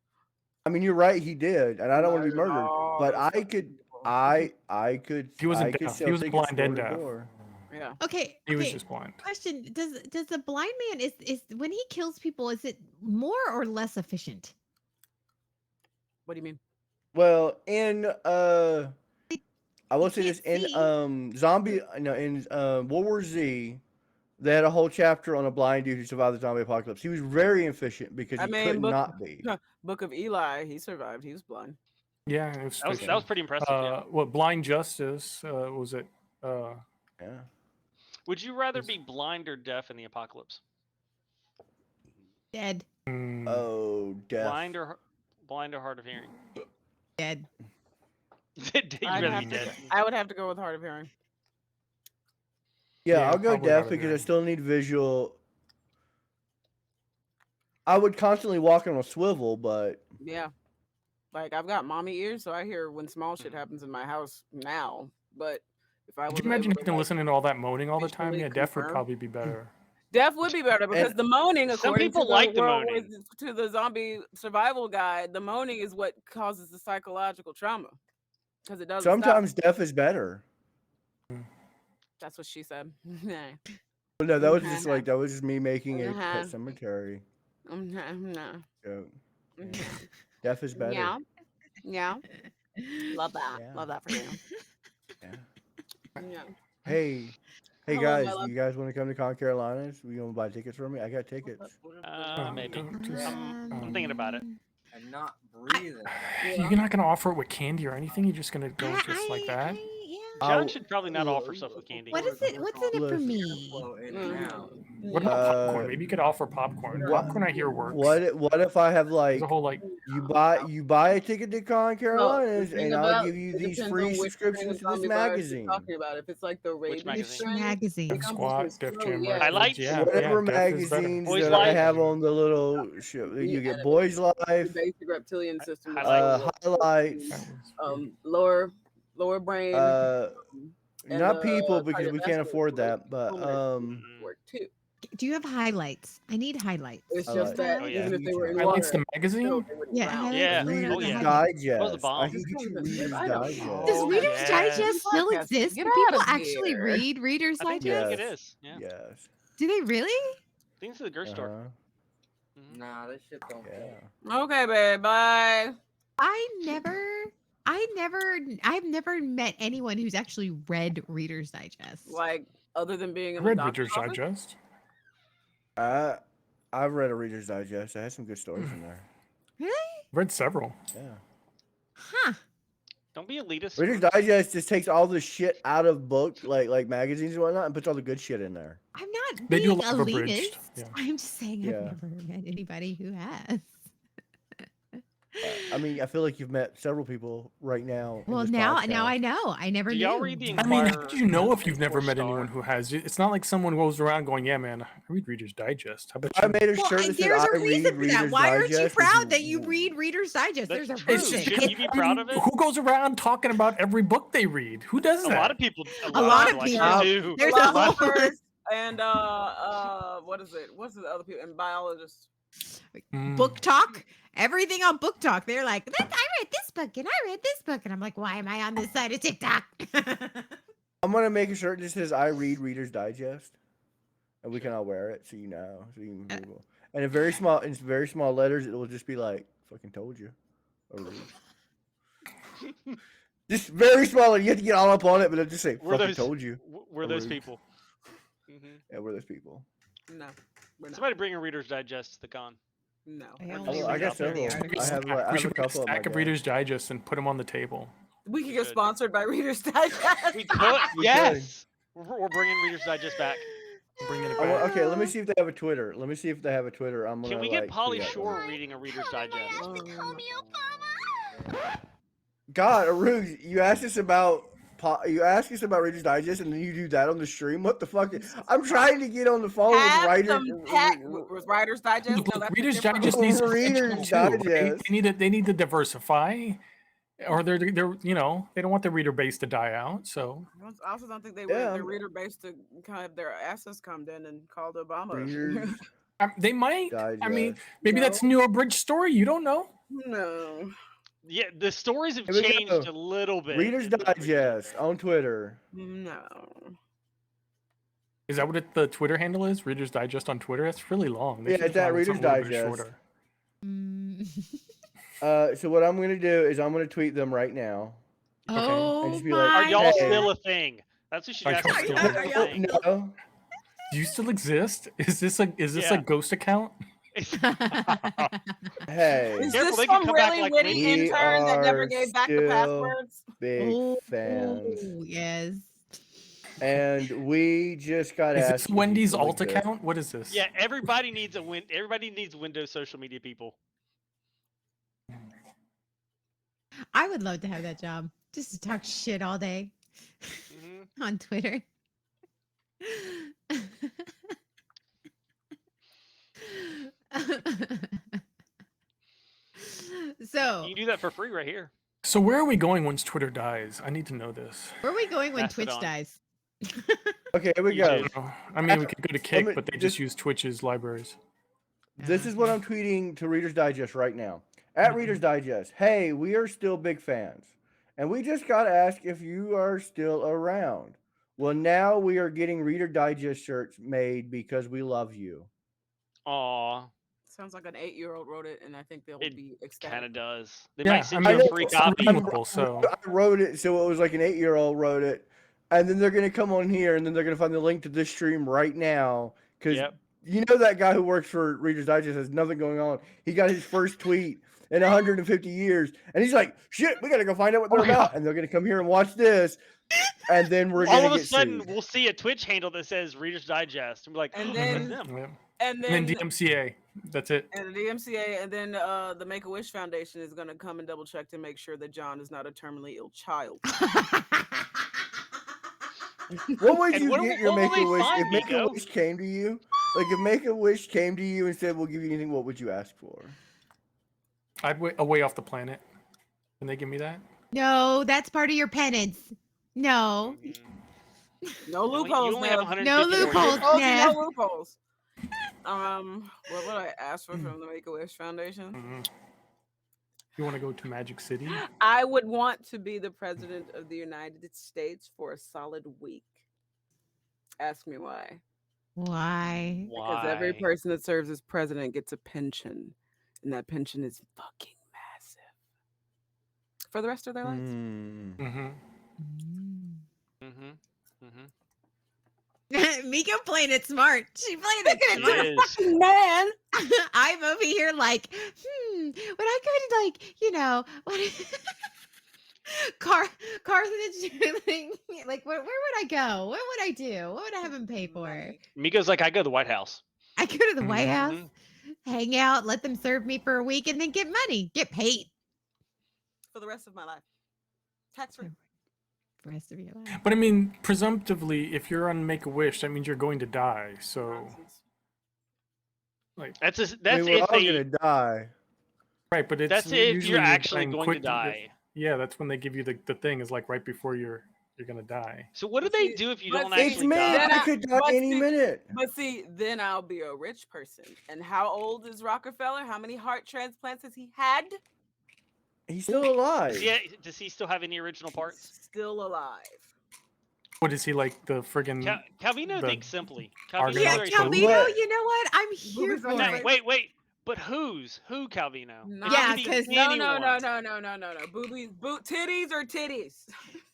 I mean, you're right, he did, and I don't want to be Murdered murdered. all But those I fucking could, people. I could, He wasn't I could deaf. sell He was tickets blind and door to deaf. door. Yeah. Okay. He was okay. just blind. Question: Does the blind man is when he kills people? Is it more or less efficient? What do you mean? Well, in I will say this can't in see. zombie no in World War Z, they had a whole chapter on a blind dude who survived the zombie apocalypse. He was very efficient because I he mean, could look- not be. Book of Eli. He survived. He was blind. Yeah, it was That was fiction. pretty impressive. Yeah. What Blind Justice was it? Yeah. Would you rather be blind or deaf in the apocalypse? Dead. Oh, death. Blind or hard of hearing? Dead. You'd I'd rather have be to dead. go- I would have to go with hard of hearing. Yeah, Yeah, I'll go probably deaf hard of because I hearing. still need visual. I would constantly walk on a swivel, but Yeah. Like I've got mommy ears, so I hear when small shit happens in my house now. But if I Could was you imagine having to listen to all that moaning all the time? visually Yeah, deaf would confirm? probably be better. Death would be better because the moaning, Some according people to the like the World moaning. War- to the zombie survival guide, the moaning is what causes the psychological trauma because it doesn't stop. Sometimes death is better. That's what she said. But no, that was just like that was just me making a Pet Cemetery No. joke. Death is better. Yeah. Yeah. Love that. Yeah. Love that for you. Yeah. Yeah. Hey Hello, guys, my love. you guys want to come to Con Carolinas? We gonna buy tickets for me? I got tickets. Maybe. Just, I'm thinking about it. And not breathing. You're not gonna offer it with candy or anything. You're just gonna go just like that. John should probably not offer stuff with candy. What is it? What's in it for Listen. me? Flow in and out. What about popcorn? Maybe you could offer popcorn. Popcorn, I hear works. What if I have like There's a whole like you buy a ticket to Con Carolinas and I'll give you it these depends free on which subscriptions to strain of this zombie virus magazine. you're talking about. If it's like the rabies magazine? strain, Magazine. it comes Squat, with Def flu, Jam yeah. Records. Highlights? Yeah, Whatever yeah, Def is better. magazines Boys that Life. I have on the little show. You get Yeah. Boys Life, The basic reptilian system. highlights, Lower brain. and not the people because we can't cardiovascular afford support, that, but work too. Do you have highlights? I need highlights. It's I just like- that Oh, yeah. even if they were in Highlights water, the magazine. no, they wouldn't Yeah, drown. highlights. Yeah. What are Reader's the yeah. highlights? That was a Digest. bomb. I can get you Reader's I don't Digest. know. Does Oh, Reader's yeah. Digest still Podcast. exist? Get Do out people of actually here. read Reader's I think Digest? it Yes. is. Yeah. Yes. Do they really? Things at the grocery store. Uh-huh. Mhm. Nah, that shit don't Yeah. count. Okay, babe. Bye. I've never met anyone who's actually read Reader's Digest. Like, other than being I in the read doctor's Reader's office? Digest. I've read a Reader's Digest. It has some good stories in there. Really? Read several. Yeah. Mm-hmm. Huh. Don't be elitist. Reader's Digest just takes all the shit out of book, like magazines and whatnot, and puts all the good shit in there. I'm not They do a being lot of abridged, elitist. yeah. I'm just saying Yeah. I've never met anybody who has. I mean, I feel like you've met several people right now. in Well, this now podcast. I know. I never Do knew. y'all read the I mean, how Inquirer do you know if or- you've never or met Star? anyone who has? It's not like someone goes around going, "Yeah, man, I read Reader's Digest." How about I you? made a Well, shirt that said there's I a read reason for that. Reader's Why aren't you Digest, proud that you read Reader's Digest? That's There's a true. It's reason. just, Shouldn't you be proud of it? Who goes around talking about every book they read? Who does A that? lot of people. A lot of actually people. do. There's a whole Philosophers and what is it? What's the other people? And biologists. Mm. Book Talk. Everything on Book Talk. They're like, I read this book and I read this book. And I'm like, why am I on this side of TikTok? I'm gonna make a shirt that says I read Reader's Digest, and we can all wear it so you know. So you can Google. And in very small letters, it will just be like "fucking told you." Or just very small. You have to get all up on it, but it'll just say We're "fucking those- told you." We're those Rude. people. Mhm. Yeah, we're those people. No, we're not. Somebody bring a Reader's Digest to the con. No. I we're only not. I read got out there the several. articles. I have We a should bring a couple. stack of Reader's Digest and put them on the table. We could get Should. sponsored by Reader's Digest. We could. We Yes. We're bringing Reader's Digest back. Bringing it back. Okay, let me see if they have a Twitter. I'm gonna. Can we get like, Pauly tweet at them. Shore reading a Reader's Digest? God, Aruj, you asked us about Reader's Digest, and then you do that on the stream. What the fuck? I'm trying to get on the phone with Have some tech with Writer's Digest. Look, No, that's a Reader's different- Digest needs to Reader's too, right? Digest. They need to diversify, or they're they don't want their reader base to die out. So I also don't think they Yeah, want their I'm- reader base to kind of have their asses come in and called Obama. Reader's they might. Digest. I mean, maybe No. that's a new abridged story. You don't know. No. Yeah, the stories have Here we changed go. a little bit. Reader's in the recent Digest years. on Twitter. No. Is that what the Twitter handle is? Reader's Digest on Twitter. That's really long. They Yeah, should it's at find Reader's something a little bit Digest. shorter. Mm. So what I'm gonna do is I'm gonna tweet them right now. Oh just be like, Are my y'all Hey. still a thing? That's what you Are ask. y'all Are still y'all a still a thing? No, Do you still exist? Is this a Yeah. ghost account? hey, Is Careful, this they could some come back really like witty me. We intern that never are gave back the still- passwords? big Oh, fans, yes. and we just got Is asked. this if we Wendy's still alt exist. account? What is this? Yeah, everybody needs Everybody needs Windows social media people. I would love to have that job. Just to talk shit all day Mhm. on Twitter. So, You can do that for free right here. So where are we going once Twitter dies? I need to know this. where are we going when Pass it Twitch on. dies? Okay, here we go. YouTube. I mean, we could go to Kick, me- but they just- just use Twitch's libraries. This is what I'm tweeting to Reader's Digest right now. At Reader's Digest, hey, we are still big fans. And we just got to ask if you are still around. Well, now we are getting Reader Digest shirts made because we love you. Aw, Sounds like an 8-year-old wrote it, and I think they'll It be kind ecstatic. of does. They Yeah, might send I you mean, a free it's copy. unredeemable, so I wrote it so it was like an 8-year-old wrote it. And then they're going to come on here and then they're going to find the link to this stream right now. Because Yep. you know that guy who works for Reader's Digest has nothing going on. He got his first tweet in 150 years. And he's like, shit, we got to go find out what they're about. And they're going to come here and watch this. And then we're going All to of get a sudden, sued. we'll see a Twitch handle that says Reader's Digest, and we're like, And oh, then- that's them. yeah. And And then then DMCA. That's it. and the DMCA, and then the Make-A-Wish Foundation is going to come and double check to make sure that John is not a terminally ill child. What would And you what get will- your what will they Make-A-Wish find, if Miko? Make-A-Wish came to you? Like if Make-A-Wish came to you and said, we'll give you anything, what would you ask for? I'd away off the planet. Can they give me that? No, that's part of your penance. No. No You loopholes. only have Nev. 154 No years. loopholes. Told you Nev. no loopholes. What would I ask for from the Make-A-Wish Foundation? Mhm. You want to go to Magic City? I would want to be the president of the United States for a solid week. Ask me why. Why? Because every Why? person that serves as president gets a pension, and that pension is fucking massive for the rest of their lives. Hmm. Mm-hmm. Mm-hmm. Mm-hmm. Miko playing it smart. She playing it It smart. is. Fucking man. I'm over here like, when I go to what Carthage, like where would I go? What would I do? What would I have him pay for? Money. Miko's like, I go to the White House. I go to the White House, Mhm. hang out, let them serve me for a week, and then get money, get paid For the rest of my life. Tax free. for the rest of your life. But I mean, presumptively, if you're on Make-A-Wish, that means you're going to die. So, like, That's I that's mean, we're if all they. gonna die. right? But it's That's if usually you're actually dying going to quick. die. Yeah, that's when they give you the thing. Is like right before you're gonna die. So what do But they see- do if you but don't see, It's actually me. Then die? I could die but any see- minute. But see, then I'll be a rich person. And how old is Rockefeller? How many heart transplants has he had? He's still alive. Does he still have any original parts? Still alive. What is he like? The friggin' Calvino the thinks simply. Argonaut Yeah, Calvino very Calvino, simple. Calvino, What? you know what? I'm here Boobies for on No, your it. wait. But who Calvino? Not Yeah, It could be 'cause- No. anyone. Boobies, titties or titties.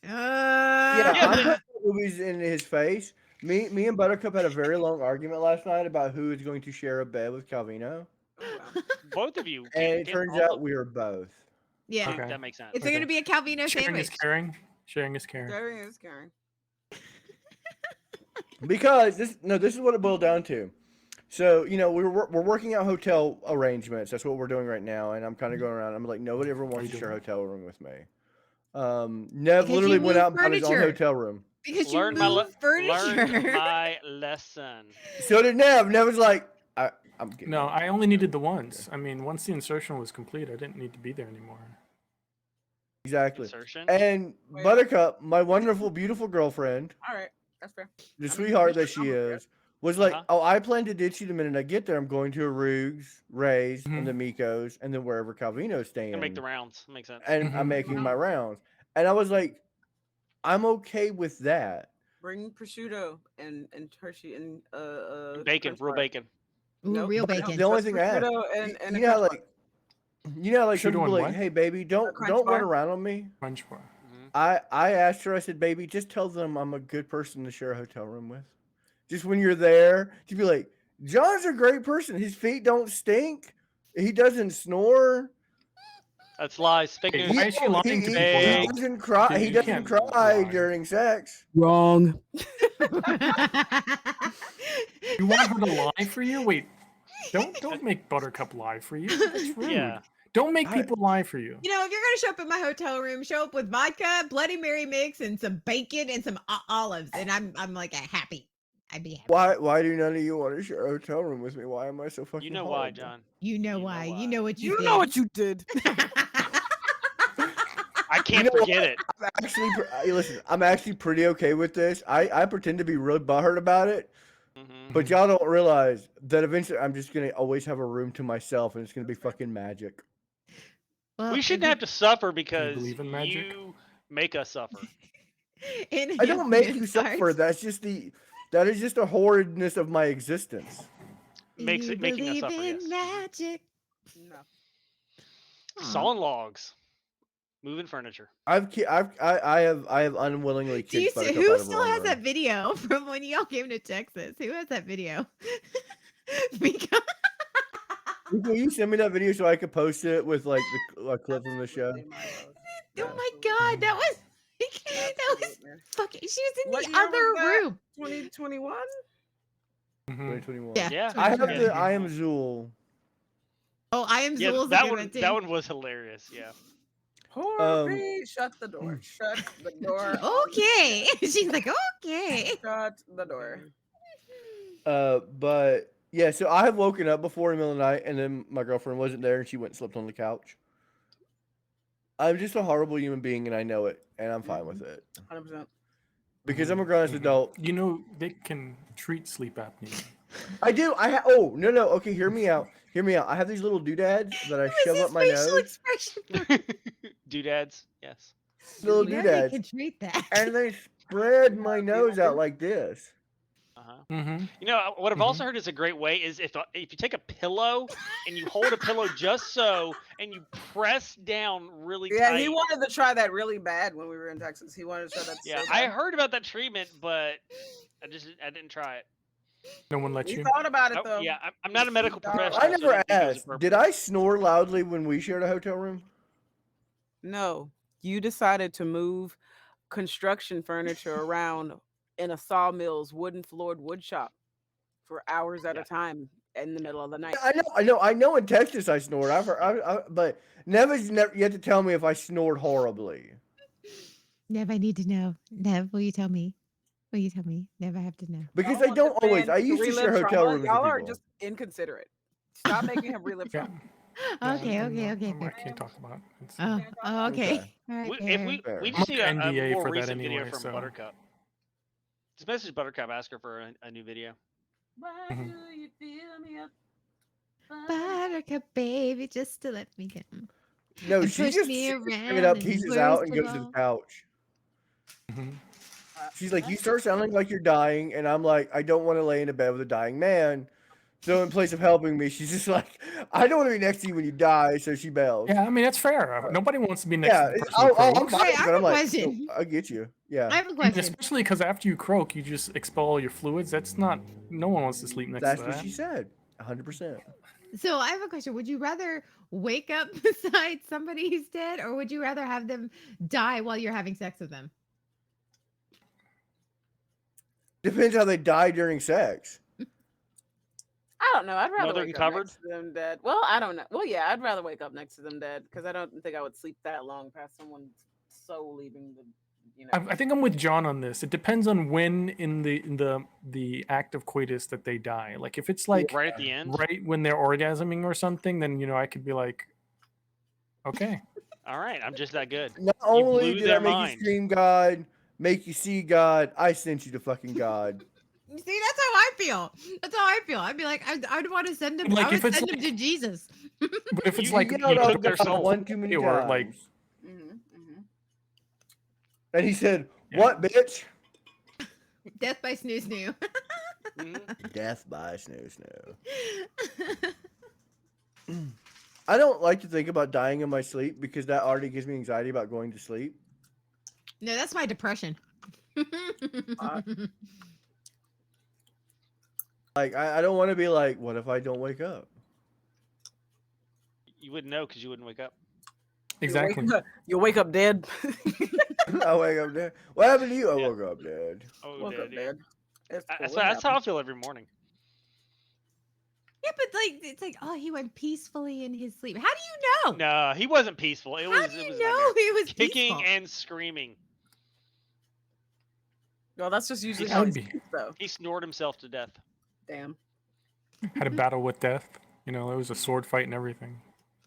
Yeah, Yeah, I'm but- putting movies in his face. Me and Buttercup had a very long argument last night about who is going to share a bed with Calvino, Oh, wow. Both of you. and it Can't turns all out of- we are both. Yeah, Okay. That makes sense. it's Okay. going to be a Calvino sharing is sandwich. caring. Sharing is caring. Sharing is caring. Because this is what it boiled down to. So we're working out hotel arrangements. That's what we're doing right now, and I'm kind of going around. I'm like, nobody ever wants to share a hotel room with me. Nev Because literally you went move out and bought his own furniture. hotel room. Because you Learn move furniture. my lesson. So did Nev. Nev was like, I'm getting No, out. I only needed the once. I mean, once the insertion was complete, I didn't need to be there anymore. Exactly. Insertion. And Wait. Buttercup, my wonderful, beautiful girlfriend, All right. That's fair. the I'm sweetheart that pretty she sure I'm is, was like, Uh-huh. oh, I plan to ditch you the minute I get there. I'm going to Arugs, Ray's, and Mhm. the Mikos, and then wherever Calvino's staying. Gonna make the rounds. Makes sense. And I'm Mhm. making my rounds. And I was like, I'm okay with that. Bring prosciutto and Hershey and Bacon, Crunch real bar. bation. Ooh, Nope. real No, bacon. The only just thing I ask, prosciutto and a you know, Crunch like, Prosciutto some people and like, what? hey, baby, don't Crunch run bar. around on me. Crunch bar. I asked her, I said, baby, just tell them I'm a good person to share a hotel room with. Just when you're there, to be like, John's a great person. His feet don't stink. He doesn't snore. That's lies. Fake Hey, news. why is she lying to people Hey. now? doesn't cry. He You doesn't can't cry lie. during sex. Wrong. You want her to lie for you? Wait, don't make Buttercup lie for you. That's rude. Yeah. Don't make I- people lie for you. You know, if you're gonna show up at my hotel room, show up with vodka, Bloody Mary mix, and some bacon and some olives, and I'm like happy. I'd be happy. Why do none of you want to share a hotel room with me? Why am I so fucking You know why, horrible? John. You know You know why? why. You know what you You did. know what you did. I can't know what? forget it. I'm actually, listen, I'm actually pretty okay with this. I pretend to be really butthurt about it, Mhm. but y'all don't realize that eventually I'm just gonna always have a room to myself, and it's gonna be fucking magic. Well, We if shouldn't you- have to suffer because believe in magic? you make us suffer. in I don't make his you suffer. heart, That is just the horridness of my existence. Makes you it making us believe suffer. in Yes. magic. No. Aw. Sawing logs, moving furniture. I have unwillingly Do you kicked see, Buttercup who out of her still own has that room. video from when y'all came to Texas? Who has that video? Because Will you send me that video so I could post it with like the clip from the show? Absolutely, my host. oh my Absolutely. god, that was that was Absolutely. fucking. She was in What the year was other that? room. 2021? Mhm. 2021. Yeah, Yeah. I have 2021. the I am Zool. Oh, I am Yeah, Zool's a that good one. one too. That one was hilarious. Yeah. Horby, shut the door. Shut the door. on Okay, she's like okay. Shut the door. But yeah, so I have woken up before in the middle of the night, and then my girlfriend wasn't there, and she went and slept on the couch. I'm just a horrible human being, and I know it, and I'm fine with it 100%. because I'm a grown ass adult. You know they can treat sleep apnea. I do. Oh no. Okay, hear me out. Hear me out. I have these little doodads that I What shove was up his my facial nose. expression? Doodads. Yes. Little You know they doodads, can treat that. and they spread my nose out like this. Uh-huh. Mm-hmm. You know what I've also heard is a great way is if you take a pillow and you hold a pillow just so and you press down really Yeah, tight. he wanted to try that really bad when we were in Texas. He wanted to try that Yeah, so I bad. heard about that treatment, but I didn't try it. No one let We you. thought about it though. Yeah, I'm not a medical No, professional. I so never didn't think it was asked. appropriate. Did I snore loudly when we shared a hotel room? No, you decided to move construction furniture around in a sawmill's wooden floored wood shop for hours at Yeah. a time in the middle of the night. I know. In Texas, I snored. I've heard, but Neva's never yet to tell me if I snored horribly. Nev, I need to know. Nev, will you tell me? Will you tell me? Nev, I have to know. Because Y'all I want don't this always. man I used to share relive hotel trauma? rooms with Y'all are people. just inconsiderate. Stop making him relive Yeah. trauma. Okay, I'm okay, not- okay. I fair. can't talk about it. It's, Oh, okay. Okay. All right, If fair. we Fair. we I'm just need a under NDA more for that recent video anyway, from so- Buttercup. Just message Buttercup, ask her for a new video. Why Mhm. do you fill me up? Buttercup, baby, just to let me get. No, And she push just me straight around up and pieces worst out and of goes to the all. couch. Mhm. She's like, you start sounding like you're dying, and I'm like, I don't want to lay in a bed with a dying man. So in place of helping me, she's just like, I don't want to be next to you when you die. So she bails. Yeah, I mean that's fair. Nobody wants to be next Yeah, to the person I'm who croaks. fine, Wait, I but have I'm a like, question. I get you. Yeah, I have a I mean, question. especially because after you croak, you just expel all your fluids. That's not. No one wants to sleep next that's to what that. she said. 100%. So I have a question. Would you rather wake up beside somebody who's dead, or would you rather have them die while you're having sex with them? Depends how they die during sex. I don't know. I'd rather Mother wake up covered? next to them dead. Well, I don't know. Well, yeah, I'd rather wake up next to them dead because I don't think I would sleep that long past someone's soul leaving the, you know. I think I'm with John on this. It depends on when in the act of coitus that they die. Like if it's like Right at the end. right when they're orgasming or something, then I could be like, okay. All right, I'm just that good. Not only blew did I their make mind. you scream God, make you see God, I sent you to fucking God. See, that's how I feel. That's how I feel. I'd be like, I'd want to send him. Like, I would if it's send him to Jesus. But if it's You- like you yelled took out their God soul. one too many or times. like And he said, Yeah. "What, bitch? Death by snoo snoo. Mhm. Death by snoo snoo." I don't like to think about dying in my sleep because that already gives me anxiety about going to sleep. No, that's my depression. Like I don't want to be like, what if I don't wake up? You wouldn't know because you wouldn't wake up. exactly. You'll wake up dead. I wake up dead. What happened to you? I Yeah. woke up dead. Oh, Woke up dead, yeah. dead. It's cool. That's how I feel every morning. Yeah, but like it's like, oh, he went peacefully in his sleep. How do you know? No, he wasn't peaceful. It How was do it you was know nightmare. he was Kicking peaceful? and screaming. Well, that's just usually That how he would be- sleeps, though. He snored himself to death. Damn. Had a battle with death. It was a sword fight and everything.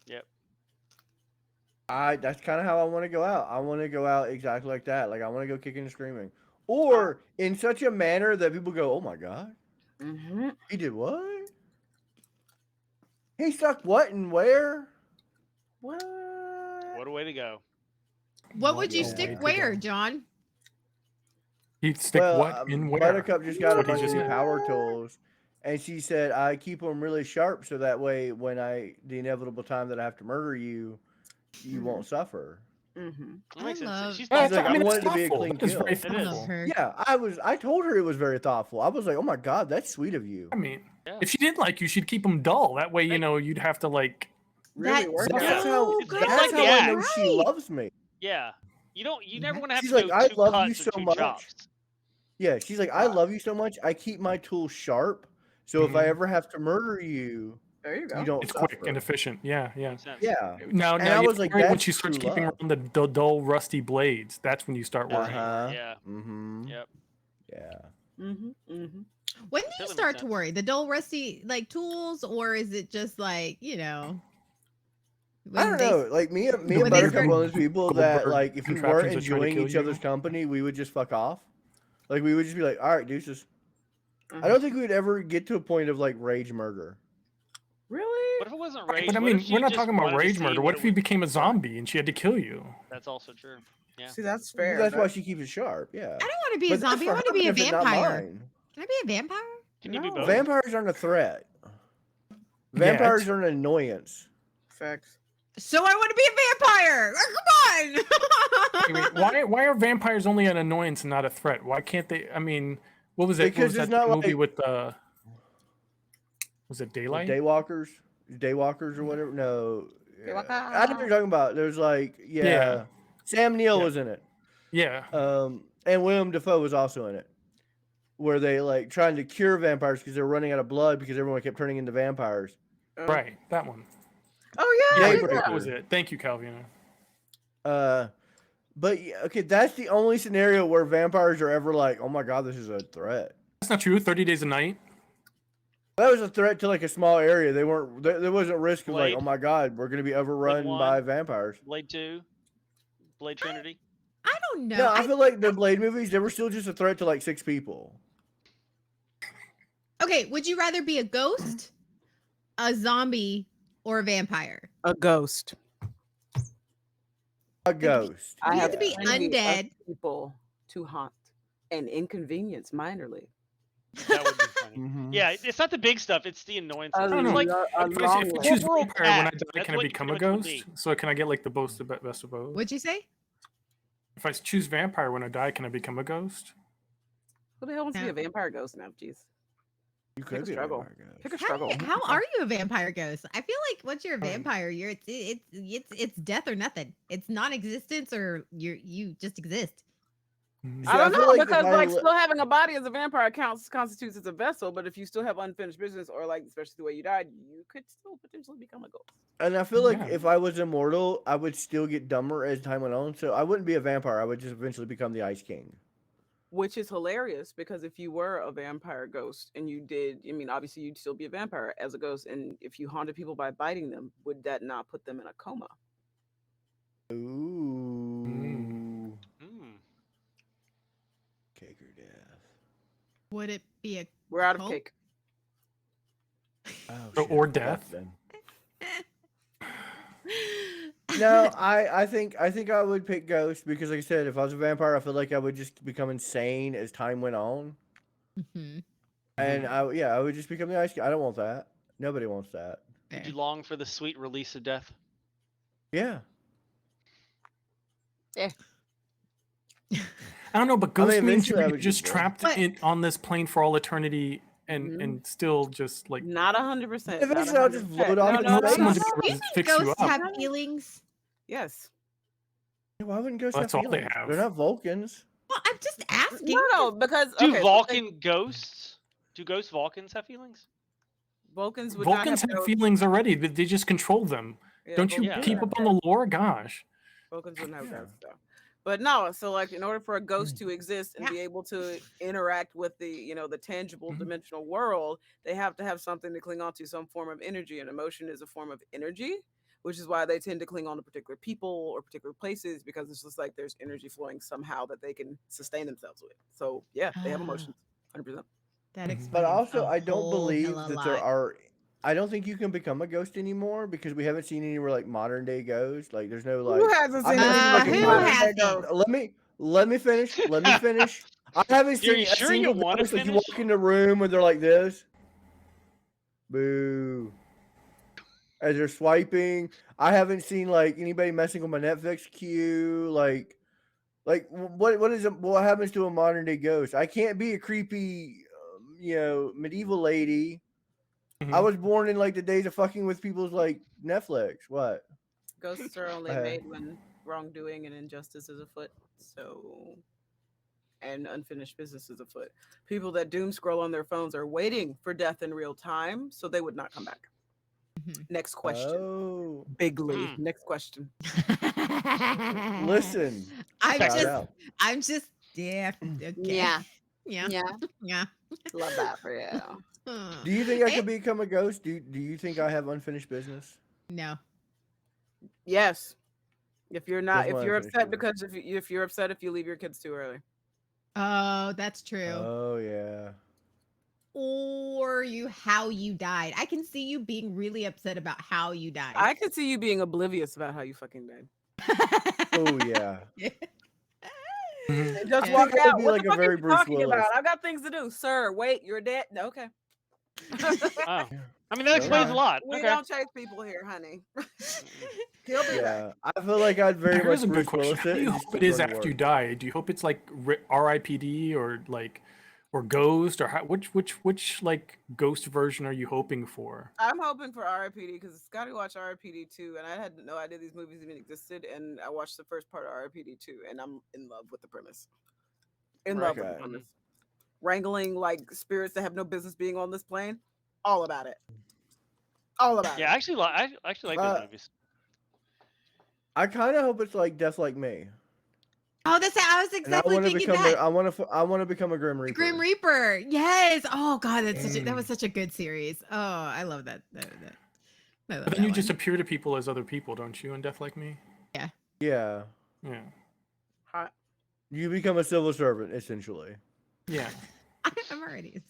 Yep. That's kind of how I want to go out. I want to go out exactly like that. Like I want to go kicking and screaming, or in such a manner that people go, "Oh my god, Mm-hmm. he did what? He stuck what and where?" What? What a way to go. What would you a way stick to where, go. John? He'd stick Well, what in where? Buttercup just got a What he bunch of just new said. power tools, and she said, "I keep them really sharp so that way, when the inevitable time that I have to murder you, you won't suffer." Mm-hmm. That makes sense. love- She's She's like, thoughtful. I want that's it to be a thoughtful. clean That is very kill. It is. I love thoughtful. her. Yeah, I told her it was very thoughtful. I was like, "Oh my god, that's sweet of you." I mean, Yeah. if she did like you, she'd keep them dull. That way, you know, you'd have to like. Really That's work Yeah. That's out. how. It's That's like how the I know axe. she Right. loves me. Yeah. You never want to have She's to like, go "I two love you cuts or so two much." chops. Yeah, she's like, "I love you so much. I keep my tools sharp, so if I Mhm. ever have to murder you, There you go. you don't It's suffer." quick and efficient. Yeah, yeah. Makes sense. Yeah. Now, And now I you was like, when "That's she starts true keeping love." around the dull, rusty blades, that's when you start That's worrying. Uh-huh. Yeah. Mm-hmm. Yep. Yeah. Mm-hmm. Mm-hmm. When do you Totally makes start to sense. worry? The dull, rusty like tools, or is it just like I when don't they know. Like me and when they Buttercup start- are one of those people that, Goldberg like, if we weren't contraptions that try to enjoying kill each other's you. company, we would just fuck off. Like we would just be like, "All right, deuces." Mm-hmm. I don't think we'd ever get to a point of like rage murder. Really? What if it wasn't Right, rage? but I What if mean, she we're not just talking about wanted to rage see murder. what What it if you would- became a zombie and she had to kill you? That's also true. Yeah. See, that's fair. That's why she keeps it sharp. Yeah. I don't want to be a But that's zombie. I for want her to be a benefit, not vampire. mine. Can I be a vampire? Can you be No. both? Vampires aren't a threat. Yeah, Vampires it's- are an annoyance. Facts. So I want to be a vampire. Come on. Why are vampires only an annoyance and not a threat? Why can't they? I mean, what was it? What Because was there's that not movie like with was it the Daylight? daywalkers or whatever. No, Daywalker. I know what you're talking about. There's like Yeah. Sam Neill Yeah. was in it. Yeah. And Willem Dafoe was also in it, where they like trying to cure vampires because they're running out of blood because everyone kept turning into vampires. Right. That one. Oh yeah. Daybreaker. That was it. Thank you, Calvino. But yeah, okay, that's the only scenario where vampires are ever like, "Oh my god, this is a threat." That's not true. 30 Days a Night. That was a threat to like a small area. They weren't. There wasn't risk of like, Blade. "Oh my god, we're gonna be overrun one. by vampires." Blade 2, Blade Trinity. I don't know. No, I feel like the Blade movies, they were still just a threat to like 6 people. Okay, would you rather be a ghost, a zombie, or a vampire? A ghost. A ghost. You have have to be plenty of undead. people to haunt and inconvenience minorly. That would be funny. Mhm. Yeah, it's not the big stuff; it's the annoyances. A don't It's know. like If I long choose Corporal vampire when I Cat, die, that's can I what you become a pretty much ghost? would be. So can I get like the best of both? What'd you say? If I choose vampire when I die, can I become a ghost? Who the hell wants to be Yeah. a vampire ghost now? Jeez. You Pick could a be a struggle. vampire ghost. Pick a How, struggle. how are you a vampire ghost? I feel like once you're a vampire, it's death or nothing. It's non-existence or you just exist. Mm. I See, don't feel know like if because I like li- still having a body as a vampire constitutes as a vessel, but if you still have unfinished business or like especially the way you died, you could still potentially become a ghost. And I feel like Yeah. if I was immortal, I would still get dumber as time went on. So I wouldn't be a vampire. I would just eventually become the Ice King. Which is hilarious because if you were a vampire ghost and you did, I mean, obviously you'd still be a vampire as a ghost, and if you haunted people by biting them, would that not put them in a coma? Ooh. Hmm. Cake or death. Would it be a We're out of Cult? cake. Oh, Or shit. death. Then. No, I think I would pick Ghost because, like I said, if I was a vampire, I feel like I would just become insane as time went on, Mhm. and I would just become the Ice King. I don't want that. Nobody wants that. Would you Fair. long for the sweet release of death? Yeah. I don't know, but I mean, ghost means eventually I you're would just get bored. trapped But- on this plane for all eternity and Mhm. and still just like Not 100%. not Eventually I'll just 100%. float off No, into no, hope no, someone's no, gonna no. Do you think fix you ghosts up. have feelings? Yes. Why wouldn't Ghosts Well, have that's all they feelings? have. They're not Vulcans. Well, I'm just asking. No, because Do okay, Vulcan ghosts? Do ghost Vulcans have feelings? Vulcans would Vulcans not have have feelings already. They just control them. Yeah, Don't you Vulcans Yeah. keep wouldn't up have on the lore? Gosh. Vulcans wouldn't have Yeah. ghosts though. But no, so like in order for a ghost to exist and Yeah. be able to interact with the the tangible Mhm. dimensional world, they have to have something to cling on to, some form of energy, and emotion is a form of energy. which is why they tend to cling on to particular people or particular places because it's just like there's energy flowing somehow that they can sustain themselves with. So yeah, they have emotions, 100%. That Mhm. explains. But also, a I don't whole believe hella that there lot. are. I don't think you can become a ghost anymore because we haven't seen anywhere like modern day ghosts. Like, there's no like. Who hasn't I seen haven't seen like a who modern. hasn't? Let me finish. Let me finish. I haven't Are seen you a sure you single want to ghost like you finish? walk in the room and they're like this. Boo. As they're swiping. I haven't seen like anybody messing with my Netflix queue. What happens to a modern day ghost? I can't be a creepy, medieval lady. I Mhm. was born in like the days of fucking with people's like Netflix. What? Ghosts are only Uh, made when wrongdoing and injustice is afoot. So, and unfinished business is afoot. People that doom scroll on their phones are waiting for death in real time, so they would not come back. Mhm. Next question. Oh, Bigly. Hmm. Next question. listen. I'm Shout just, out. I'm just, yeah, okay. Yeah. Yeah. Yeah. Yeah. Love that for you. Do you think I Eh, could become a ghost? Do you think I have unfinished business? No. Yes. If you're not, That's if my you're unfinished upset business. because if you're upset if you leave your kids too early. Oh, that's true. Oh yeah. Or how you died. I can see you being really upset about how you died. I could see you being oblivious about how you fucking died. Oh yeah. Mhm. And just I walk think I would out. be What like the a fuck are very you Bruce talking Willis. about? I've got things to do, sir. Wait, you're dead. No, okay. Oh, I mean that explains a lot. We Okay. don't chase people here, honey. He'll be back. Yeah, I feel like I'd very Here's much a good Bruce question. Willis How it do you and hope just it keep is going to after you work. die? Do you hope it's like R.I.P.D. or like, or Ghost, or which like Ghost version are you hoping for? I'm hoping for RIPD because Scotty watched RIPD 2 and I had no idea these movies even existed. And I watched the first part of RIPD 2 and I'm in love with the premise. In love with the Okay. premise. Wrangling like spirits that have no business being on this plane. All about it. All about Yeah, it. I actually like those movies. I kind of hope it's like Death Like Me. Oh, I was And exactly thinking that. I want to become a Grim Reaper. Grim Reaper. Yes. Oh God, that was Mm. such a good series. Oh, I love that. I love But then you that just one. appear to people as other people, don't you? In Death Like Me. Yeah. Yeah. Yeah. Hot. You become a civil servant essentially. Yeah. I'm already.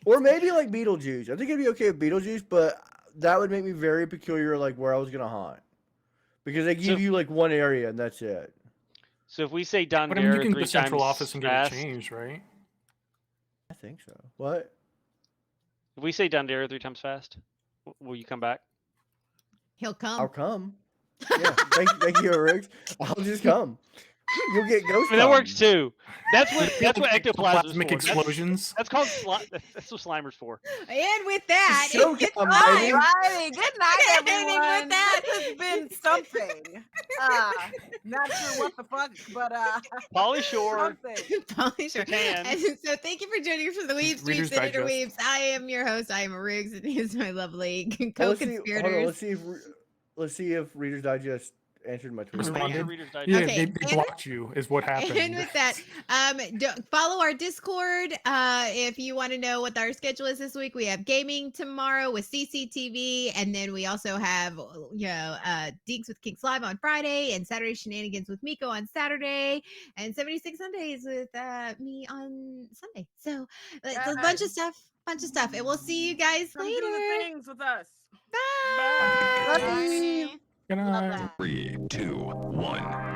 Or maybe like Beetlejuice. I think it'd be okay with Beetlejuice, but that would make me very peculiar, like where I was gonna haunt, because they give you like one area and that's it. So if we say But I mean, you Dondero can go to 3 central times office and get it fast, changed, right? I think so. What? if we say Dondero 3 times fast, will you come back? He'll I'll come. come. Yeah. Thank you, Riggs. I'll just come. You'll get ghost. I mean, that works too. That's what ectoplasm Ectoplasmic is for. explosions. That's called that's what Slimer's for. And with that, Showtime, it's All baby. righty. Good night, And with everyone. that- This has been something. Not sure what the fuck, but Pauly Shore, something. Pauly Shore. Catan. And so thank you for joining us for the Weebs, Reader's Dweebs, and Digest. Interweebs. I am your host. I am Riggs, and he's my lovely Well, let's see. Hold on. co-conspirators. Let's see if Reader's Digest answered my tweet. Make sure Responded. Reader's Digest. Yeah, Okay, they and- blocked you, is what happened. And with that, follow our Discord. If you want to know what our schedule is this week, we have gaming tomorrow with CCTV, and then we also have Dinks with Kinks Live on Friday, and Saturday Shenanigans with Miko on Saturday, and 76 Sundays with me on Sunday. So it's a bunch of stuff. And we'll see you guys Come do the later. things with us. Bye. Bye. Good Love night. that. 3, 2, 1.